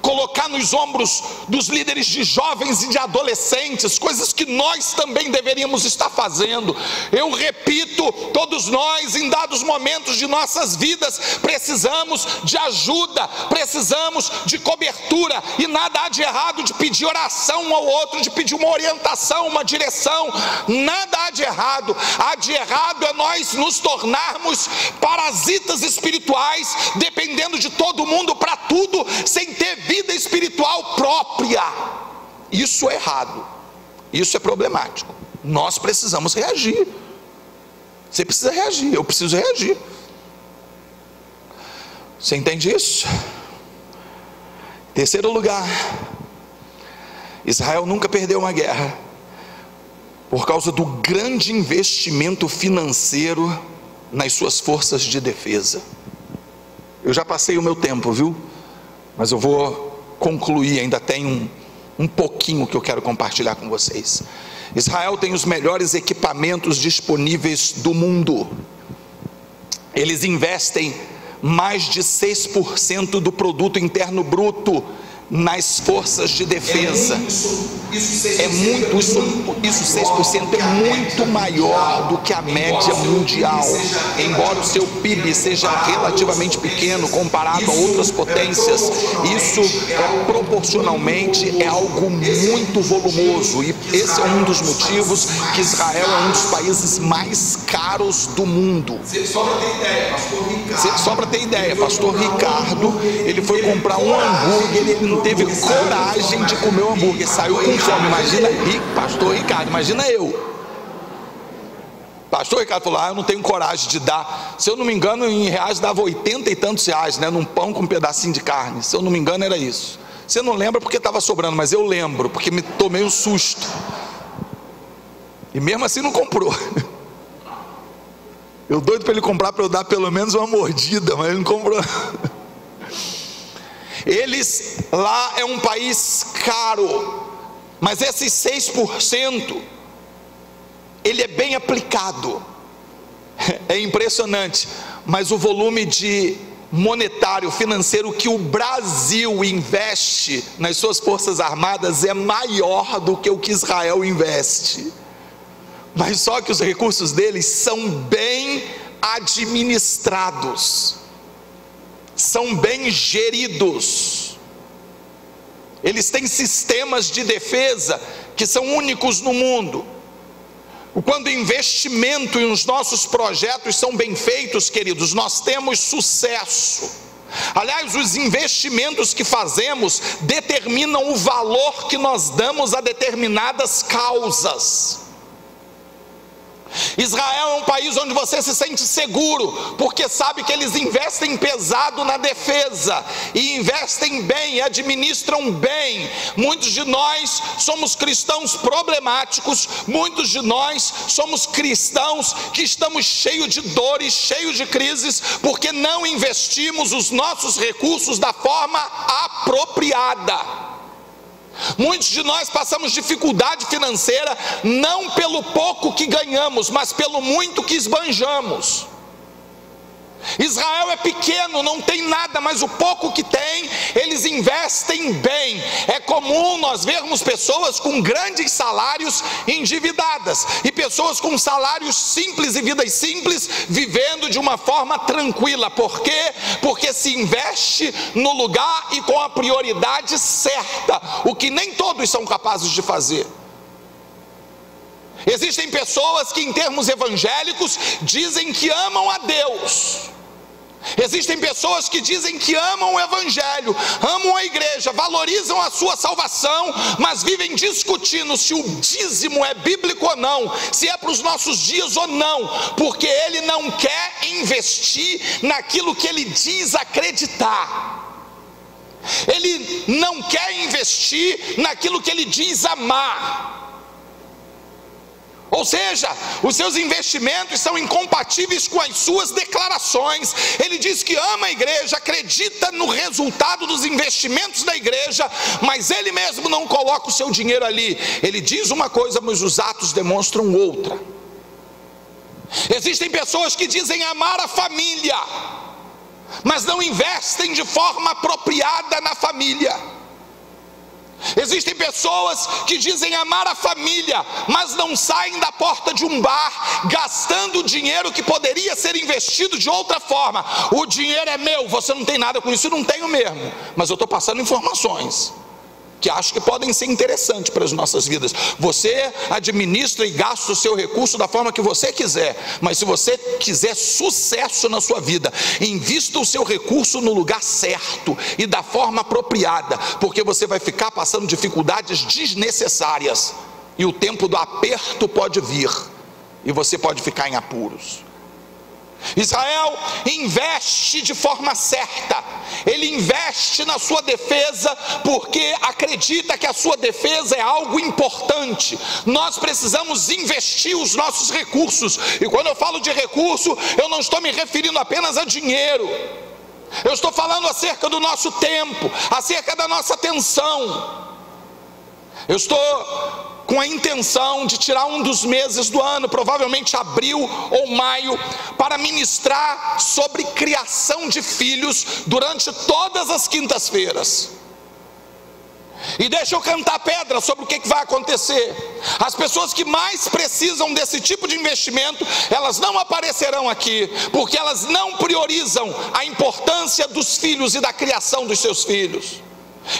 Colocar nos ombros dos líderes de jovens e de adolescentes coisas que nós também deveríamos estar fazendo. Eu repito, todos nós em dados momentos de nossas vidas precisamos de ajuda, precisamos de cobertura, e nada há de errado de pedir oração um ao outro, de pedir uma orientação, uma direção. Nada há de errado. Há de errado é nós nos tornarmos parasitas espirituais, dependendo de todo mundo para tudo, sem ter vida espiritual própria. Isso é errado, isso é problemático. Nós precisamos reagir. Você precisa reagir, eu preciso reagir. Você entende isso? Terceiro lugar, Israel nunca perdeu uma guerra por causa do grande investimento financeiro nas suas forças de defesa. Eu já passei o meu tempo, viu? Mas eu vou concluir, ainda tem um pouquinho que eu quero compartilhar com vocês. Israel tem os melhores equipamentos disponíveis do mundo. Eles investem mais de 6% do produto interno bruto nas forças de defesa. Isso 6% é muito maior do que a média mundial. Embora o seu PIB seja relativamente pequeno comparado a outras potências, isso proporcionalmente é algo muito volumoso, e esse é um dos motivos que Israel é um dos países mais caros do mundo. Só para ter ideia, pastor Ricardo, ele foi comprar um hambúrguer, ele não teve coragem de comer o hambúrguer, saiu com fome. Imagina, pastor Ricardo, imagina eu. Pastor Ricardo falou: eu não tenho coragem de dar. Se eu não me engano, em reais dava 80 e tantos reais, né, num pão com um pedacinho de carne. Se eu não me engano era isso. Você não lembra porque estava sobrando, mas eu lembro, porque me tomei um susto. E mesmo assim não comprou. Eu doido para ele comprar, para eu dar pelo menos uma mordida, mas ele não comprou. Eles, lá é um país caro, mas esses 6%, ele é bem aplicado. É impressionante, mas o volume de monetário, financeiro que o Brasil investe nas suas forças armadas é maior do que o que Israel investe. Mas só que os recursos deles são bem administrados, são bem geridos. Eles têm sistemas de defesa que são únicos no mundo. Quando o investimento e os nossos projetos são bem feitos, queridos, nós temos sucesso. Aliás, os investimentos que fazemos determinam o valor que nós damos a determinadas causas. Israel é um país onde você se sente seguro, porque sabe que eles investem pesado na defesa, e investem bem, administram bem. Muitos de nós somos cristãos problemáticos, muitos de nós somos cristãos que estamos cheios de dores, cheios de crises, porque não investimos os nossos recursos da forma apropriada. Muitos de nós passamos dificuldade financeira, não pelo pouco que ganhamos, mas pelo muito que esbanjamos. Israel é pequeno, não tem nada, mas o pouco que tem, eles investem bem. É comum nós vermos pessoas com grandes salários endividadas, e pessoas com salários simples e vidas simples, vivendo de uma forma tranquila. Por quê? Porque se investe no lugar e com a prioridade certa, o que nem todos são capazes de fazer. Existem pessoas que, em termos evangélicos, dizem que amam a Deus. Existem pessoas que dizem que amam o evangelho, amam a igreja, valorizam a sua salvação, mas vivem discutindo se o dízimo é bíblico ou não, se é para os nossos dias ou não, porque ele não quer investir naquilo que ele diz acreditar. Ele não quer investir naquilo que ele diz amar. Ou seja, os seus investimentos são incompatíveis com as suas declarações. Ele diz que ama a igreja, acredita no resultado dos investimentos da igreja, mas ele mesmo não coloca o seu dinheiro ali. Ele diz uma coisa, mas os atos demonstram outra. Existem pessoas que dizem amar a família, mas não investem de forma apropriada na família. Existem pessoas que dizem amar a família, mas não saem da porta de um bar, gastando dinheiro que poderia ser investido de outra forma. O dinheiro é meu, você não tem nada com isso. Eu não tenho mesmo, mas eu estou passando informações que acho que podem ser interessantes para as nossas vidas. Você administra e gasta o seu recurso da forma que você quiser, mas se você quiser sucesso na sua vida, invista o seu recurso no lugar certo e da forma apropriada, porque você vai ficar passando dificuldades desnecessárias, e o tempo do aperto pode vir, e você pode ficar em apuros. Israel investe de forma certa, ele investe na sua defesa, porque acredita que a sua defesa é algo importante. Nós precisamos investir os nossos recursos, e quando eu falo de recurso, eu não estou me referindo apenas a dinheiro, eu estou falando acerca do nosso tempo, acerca da nossa atenção. Eu estou com a intenção de tirar um dos meses do ano, provavelmente abril ou maio, para ministrar sobre criação de filhos durante todas as quintas-feiras. E deixa eu cantar pedra sobre o que vai acontecer. As pessoas que mais precisam desse tipo de investimento, elas não aparecerão aqui, porque elas não priorizam a importância dos filhos e da criação dos seus filhos.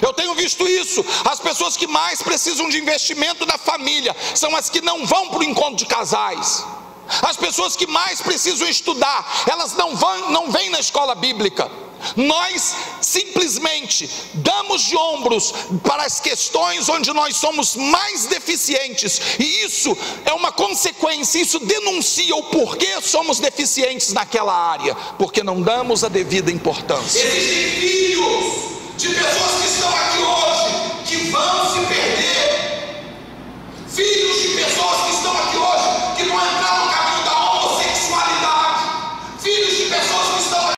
Eu tenho visto isso. As pessoas que mais precisam de investimento na família são as que não vão para o encontro de casais. As pessoas que mais precisam estudar, elas não vêm na escola bíblica. Nós simplesmente damos de ombros para as questões onde nós somos mais deficientes, e isso é uma consequência, isso denuncia o porquê somos deficientes naquela área, porque não damos a devida importância. Existem filhos de pessoas que estão aqui hoje que vão se perder, filhos de pessoas que estão aqui hoje que vão entrar no caminho da homossexualidade, filhos de pessoas que estão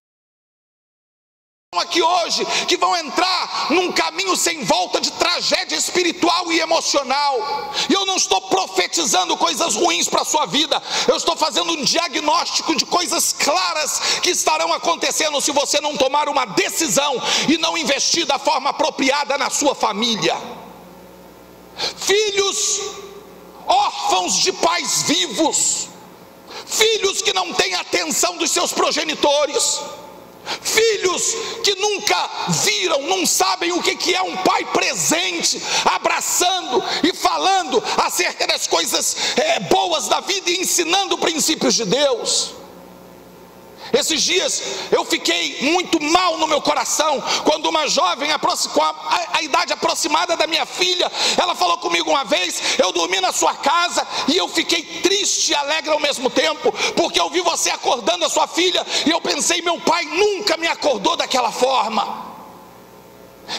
aqui hoje que vão entrar num caminho sem volta de tragédia espiritual e emocional. E eu não estou profetizando coisas ruins para a sua vida, eu estou fazendo um diagnóstico de coisas claras que estarão acontecendo se você não tomar uma decisão e não investir da forma apropriada na sua família. Filhos órfãos de pais vivos, filhos que não têm atenção dos seus progenitores, filhos que nunca viram, não sabem o que é um pai presente, abraçando e falando acerca das coisas boas da vida e ensinando princípios de Deus. Esses dias eu fiquei muito mal no meu coração quando uma jovem, com a idade aproximada da minha filha, ela falou comigo uma vez: eu dormi na sua casa e eu fiquei triste e alegre ao mesmo tempo, porque eu vi você acordando a sua filha, e eu pensei, meu pai nunca me acordou daquela forma.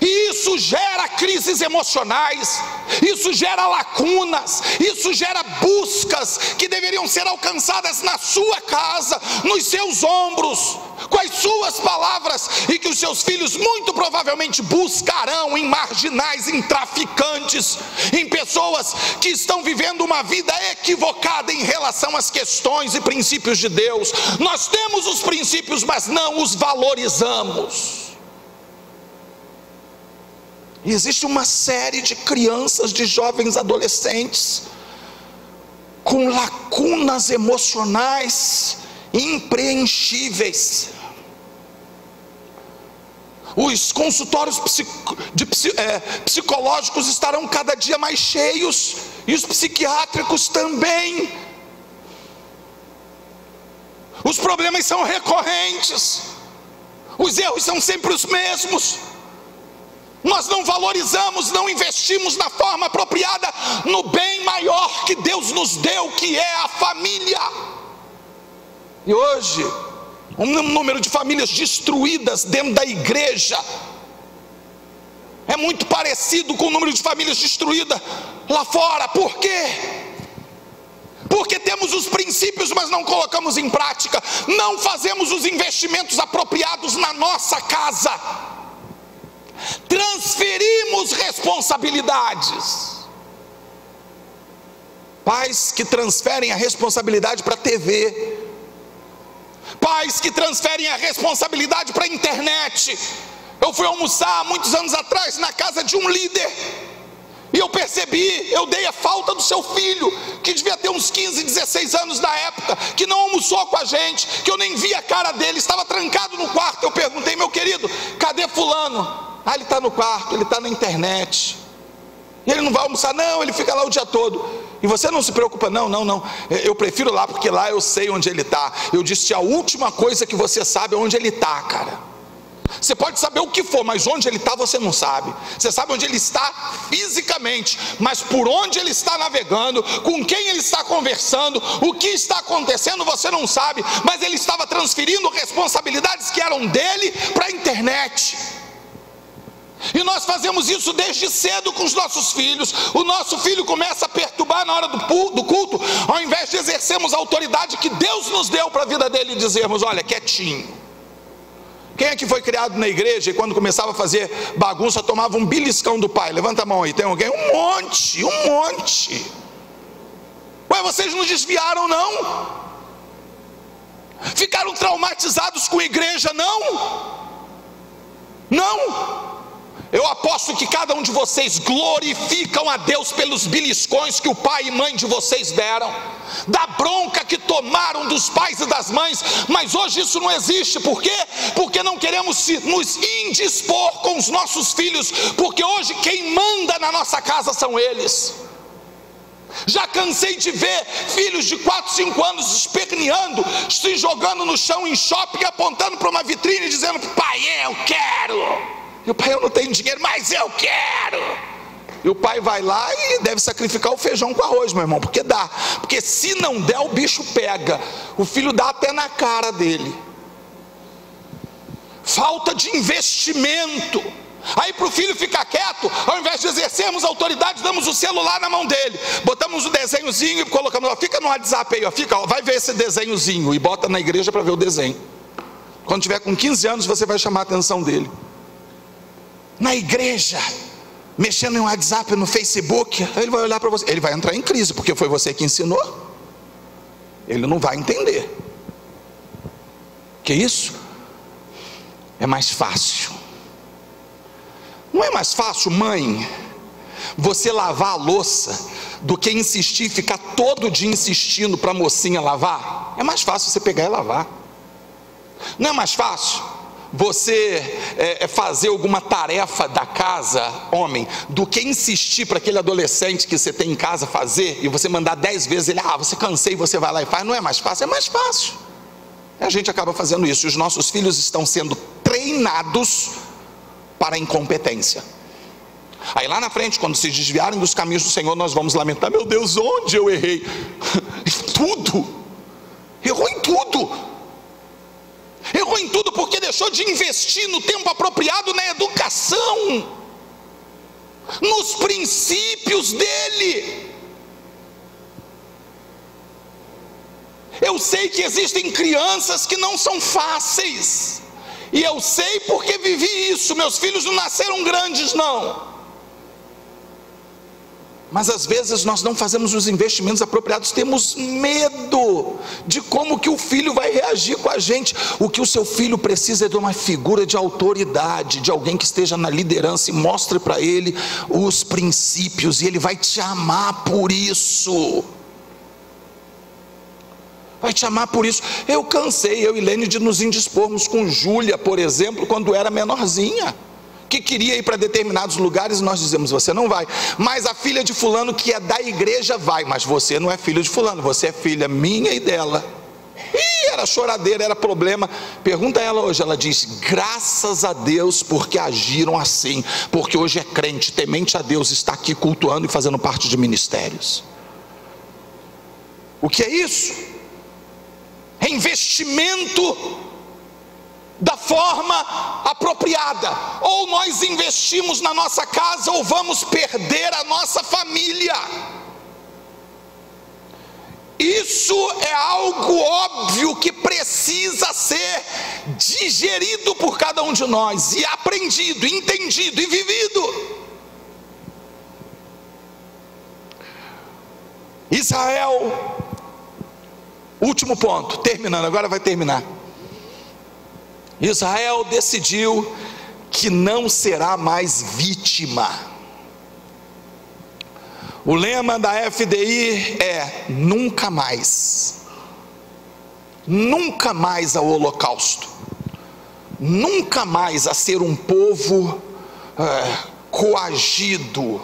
E isso gera crises emocionais, isso gera lacunas, isso gera buscas que deveriam ser alcançadas na sua casa, nos seus ombros, com as suas palavras, e que os seus filhos muito provavelmente buscarão em marginais, em traficantes, em pessoas que estão vivendo uma vida equivocada em relação às questões e princípios de Deus. Nós temos os princípios, mas não os valorizamos. E existe uma série de crianças, de jovens adolescentes com lacunas emocionais impreenchíveis. Os consultórios psicológicos estarão cada dia mais cheios, e os psiquiátricos também. Os problemas são recorrentes, os erros são sempre os mesmos. Nós não valorizamos, não investimos na forma apropriada no bem maior que Deus nos deu, que é a família. E hoje, um número de famílias destruídas dentro da igreja é muito parecido com o número de famílias destruídas lá fora. Por quê? Porque temos os princípios, mas não colocamos em prática, não fazemos os investimentos apropriados na nossa casa, transferimos responsabilidades. Pais que transferem a responsabilidade para a TV, pais que transferem a responsabilidade para a internet. Eu fui almoçar há muitos anos atrás na casa de um líder, e eu percebi, eu dei a falta do seu filho, que devia ter uns 15, 16 anos na época, que não almoçou com a gente, que eu nem vi a cara dele, estava trancado no quarto. Eu perguntei: meu querido, cadê fulano? Ah, ele está no quarto, ele está na internet. E ele não vai almoçar? Não, ele fica lá o dia todo. E você não se preocupa? Não, eu prefiro lá, porque lá eu sei onde ele está. Eu disse: a última coisa que você sabe é onde ele está, cara. Você pode saber o que for, mas onde ele está você não sabe. Você sabe onde ele está fisicamente, mas por onde ele está navegando, com quem ele está conversando, o que está acontecendo você não sabe. Mas ele estava transferindo responsabilidades que eram dele para a internet. E nós fazemos isso desde cedo com os nossos filhos. O nosso filho começa a perturbar na hora do culto, ao invés de exercermos a autoridade que Deus nos deu para a vida dele e dizermos: olha, quietinho. Quem é que foi criado na igreja e quando começava a fazer bagunça tomava um beliscão do pai? Levanta a mão aí, tem alguém? Um monte. Ué, vocês não desviaram não? Ficaram traumatizados com a igreja não? Eu aposto que cada um de vocês glorificam a Deus pelos beliscões que o pai e mãe de vocês deram, da bronca que tomaram dos pais e das mães, mas hoje isso não existe. Por quê? Porque não queremos nos indispor com os nossos filhos, porque hoje quem manda na nossa casa são eles. Já cansei de ver filhos de 4, 5 anos esperneando, se jogando no chão em shopping, apontando para uma vitrine, dizendo: pai, eu quero. E o pai: eu não tenho dinheiro, mas eu quero. E o pai vai lá e deve sacrificar o feijão com arroz, meu irmão, porque dá. Porque se não der, o bicho pega. O filho dá até na cara dele. Falta de investimento. Aí para o filho ficar quieto, ao invés de exercermos autoridade, damos o celular na mão dele, botamos o desenhozinho e colocamos: ó, fica no WhatsApp aí, ó, fica, ó, vai ver esse desenhozinho, e bota na igreja para ver o desenho. Quando tiver com 15 anos, você vai chamar a atenção dele. Na igreja, mexendo em WhatsApp, no Facebook, ele vai olhar para você, ele vai entrar em crise, porque foi você que ensinou. Ele não vai entender. Que isso? É mais fácil. Não é mais fácil, mãe, você lavar a louça do que insistir, ficar todo dia insistindo para a mocinha lavar? É mais fácil você pegar e lavar. Não é mais fácil você fazer alguma tarefa da casa, homem, do que insistir para aquele adolescente que você tem em casa fazer, e você mandar 10 vezes ele: você cansei, você vai lá e faz? Não é mais fácil? É mais fácil. E a gente acaba fazendo isso. Os nossos filhos estão sendo treinados para a incompetência. Aí lá na frente, quando se desviarem dos caminhos do Senhor, nós vamos lamentar: meu Deus, onde eu errei? Em tudo. Errou em tudo. Errou em tudo porque deixou de investir no tempo apropriado na educação, nos princípios dele. Eu sei que existem crianças que não são fáceis, e eu sei porque vivi isso. Meus filhos não nasceram grandes, não. Mas às vezes nós não fazemos os investimentos apropriados, temos medo de como que o filho vai reagir com a gente. O que o seu filho precisa é de uma figura de autoridade, de alguém que esteja na liderança e mostre para ele os princípios, e ele vai te amar por isso. Vai te amar por isso. Eu cansei, eu e Lene, de nos indispormos com Júlia, por exemplo, quando era menorzinha, que queria ir para determinados lugares, e nós dizemos: você não vai. Mas a filha de fulano, que é da igreja, vai. Mas você não é filho de fulano, você é filha minha e dela. E era choradeira, era problema. Pergunta a ela hoje, ela diz: graças a Deus porque agiram assim, porque hoje é crente, temente a Deus, está aqui cultuando e fazendo parte de ministérios. O que é isso? É investimento da forma apropriada. Ou nós investimos na nossa casa, ou vamos perder a nossa família. Isso é algo óbvio que precisa ser digerido por cada um de nós, e aprendido, entendido e vivido. Israel, último ponto, terminando, agora vai terminar. Israel decidiu que não será mais vítima. O lema da FDI é: nunca mais. Nunca mais ao holocausto. Nunca mais a ser um povo coagido,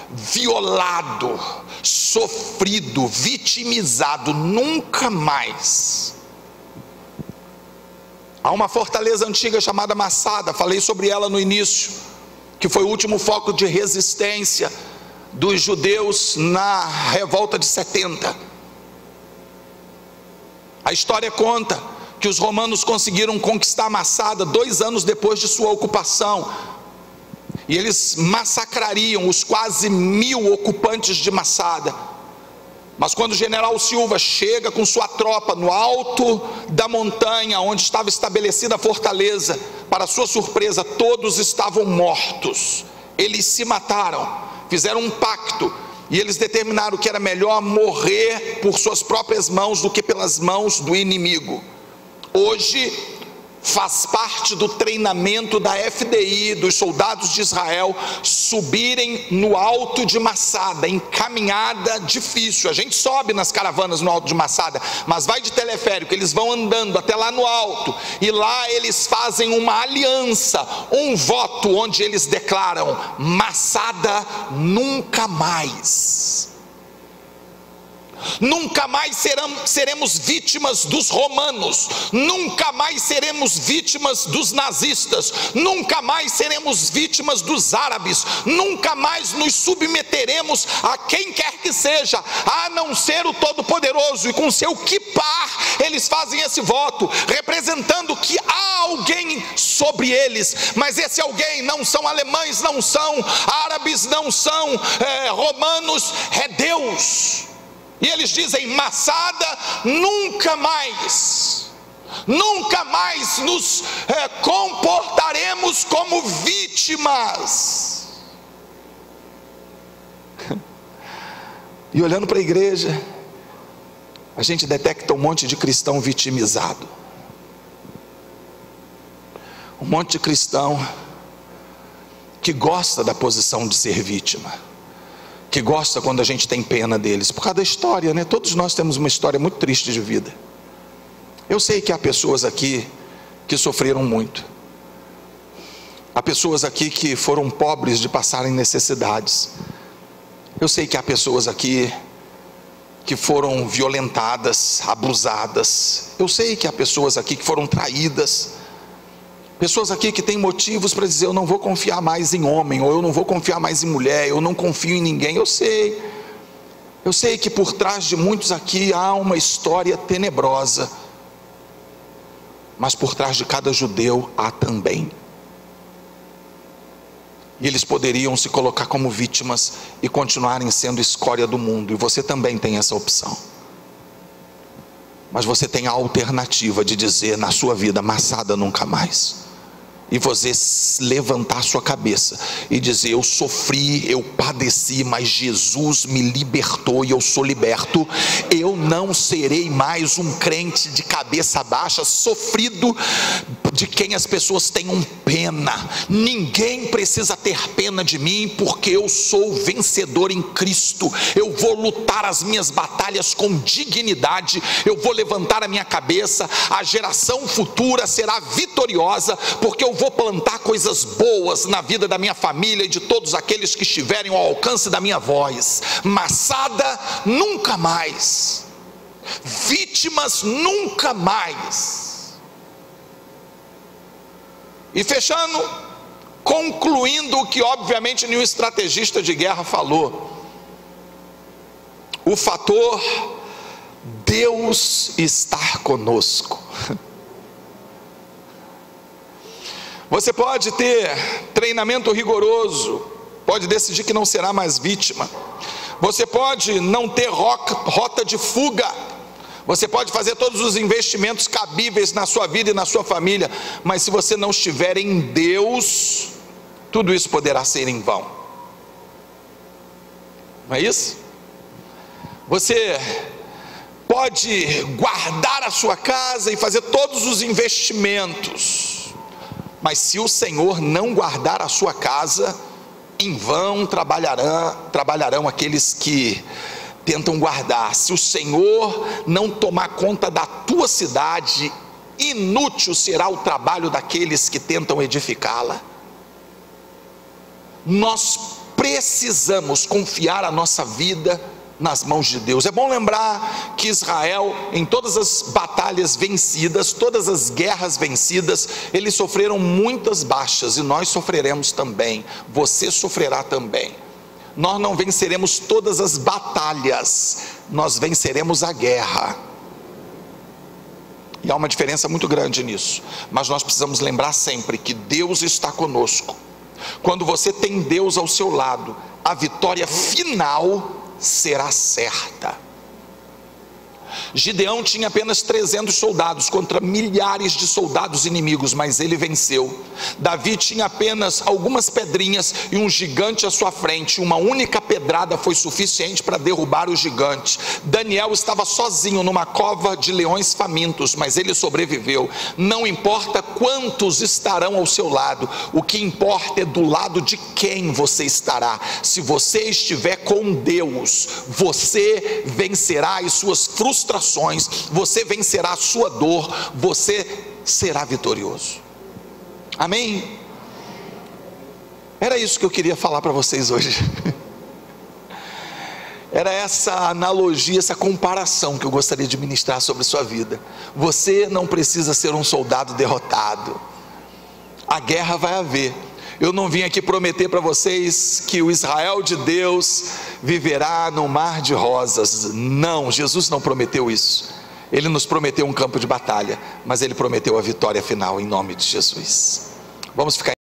violado, sofrido, vitimizado. Nunca mais. Há uma fortaleza antiga chamada Massada, falei sobre ela no início, que foi o último foco de resistência dos judeus na revolta de 70. A história conta que os romanos conseguiram conquistar Massada 2 anos depois de sua ocupação, e eles massacrariam os quase 1000 ocupantes de Massada. Mas quando o general Silva chega com sua tropa no alto da montanha onde estava estabelecida a fortaleza, para sua surpresa, todos estavam mortos. Eles se mataram, fizeram um pacto, e eles determinaram que era melhor morrer por suas próprias mãos do que pelas mãos do inimigo. Hoje Faz parte do treinamento da FDI, dos soldados de Israel, subirem no alto de Massada, em caminhada difícil. A gente sobe nas caravanas no alto de Massada, mas vai de teleférico, eles vão andando até lá no alto, e lá eles fazem uma aliança, um voto, onde eles declaram: Massada nunca mais. Nunca mais seremos vítimas dos romanos, nunca mais seremos vítimas dos nazistas, nunca mais seremos vítimas dos árabes, nunca mais nos submeteremos a quem quer que seja, a não ser o Todo-Poderoso. E com seu quipar eles fazem esse voto, representando que há alguém sobre eles, mas esse alguém não são alemães, não são árabes, não são romanos, é Deus. E eles dizem: Massada nunca mais, nunca mais nos comportaremos como vítimas. E olhando para a igreja, a gente detecta um monte de cristão vitimizado, um monte de cristão que gosta da posição de ser vítima, que gosta quando a gente tem pena deles, por causa da história, né? Todos nós temos uma história muito triste de vida. Eu sei que há pessoas aqui que sofreram muito, há pessoas aqui que foram pobres de passarem necessidades. Eu sei que há pessoas aqui que foram violentadas, abusadas. Eu sei que há pessoas aqui que foram traídas, pessoas aqui que têm motivos para dizer: eu não vou confiar mais em homem, ou eu não vou confiar mais em mulher, eu não confio em ninguém. Eu sei que por trás de muitos aqui há uma história tenebrosa, mas por trás de cada judeu há também. E eles poderiam se colocar como vítimas e continuarem sendo escória do mundo, e você também tem essa opção. Mas você tem a alternativa de dizer na sua vida: Massada nunca mais. E você levantar sua cabeça e dizer: eu sofri, eu padeci, mas Jesus me libertou e eu sou liberto. Eu não serei mais um crente de cabeça baixa, sofrido, de quem as pessoas tenham pena. Ninguém precisa ter pena de mim, porque eu sou vencedor em Cristo. Eu vou lutar as minhas batalhas com dignidade, eu vou levantar a minha cabeça, a geração futura será vitoriosa, porque eu vou plantar coisas boas na vida da minha família e de todos aqueles que estiverem ao alcance da minha voz. Massada nunca mais, vítimas nunca mais. E fechando, concluindo o que obviamente nenhum estrategista de guerra falou: o fator Deus estar conosco. Você pode ter treinamento rigoroso, pode decidir que não será mais vítima, você pode não ter rota de fuga, você pode fazer todos os investimentos cabíveis na sua vida e na sua família, mas se você não estiver em Deus, tudo isso poderá ser em vão. Não é isso? Você pode guardar a sua casa e fazer todos os investimentos, mas se o Senhor não guardar a sua casa, em vão trabalharão aqueles que tentam guardar. Se o Senhor não tomar conta da tua cidade, inútil será o trabalho daqueles que tentam edificá-la. Nós precisamos confiar a nossa vida nas mãos de Deus. É bom lembrar que Israel, em todas as batalhas vencidas, todas as guerras vencidas, eles sofreram muitas baixas, e nós sofreremos também, você sofrerá também. Nós não venceremos todas as batalhas, nós venceremos a guerra, e há uma diferença muito grande nisso, mas nós precisamos lembrar sempre que Deus está conosco. Quando você tem Deus ao seu lado, a vitória final será certa. Gideão tinha apenas 300 soldados contra milhares de soldados inimigos, mas ele venceu. Davi tinha apenas algumas pedrinhas e um gigante à sua frente. Uma única pedrada foi suficiente para derrubar o gigante. Daniel estava sozinho numa cova de leões famintos, mas ele sobreviveu. Não importa quantos estarão ao seu lado, o que importa é do lado de quem você estará. Se você estiver com Deus, você vencerá as suas frustrações, você vencerá a sua dor, você será vitorioso. Amém? Era isso que eu queria falar para vocês hoje. Era essa analogia, essa comparação que eu gostaria de ministrar sobre a sua vida. Você não precisa ser um soldado derrotado. A guerra vai haver. Eu não vim aqui prometer para vocês que o Israel de Deus viverá no mar de rosas. Não, Jesus não prometeu isso. Ele nos prometeu um campo de batalha, mas Ele prometeu a vitória final em nome de Jesus. Vamos ficar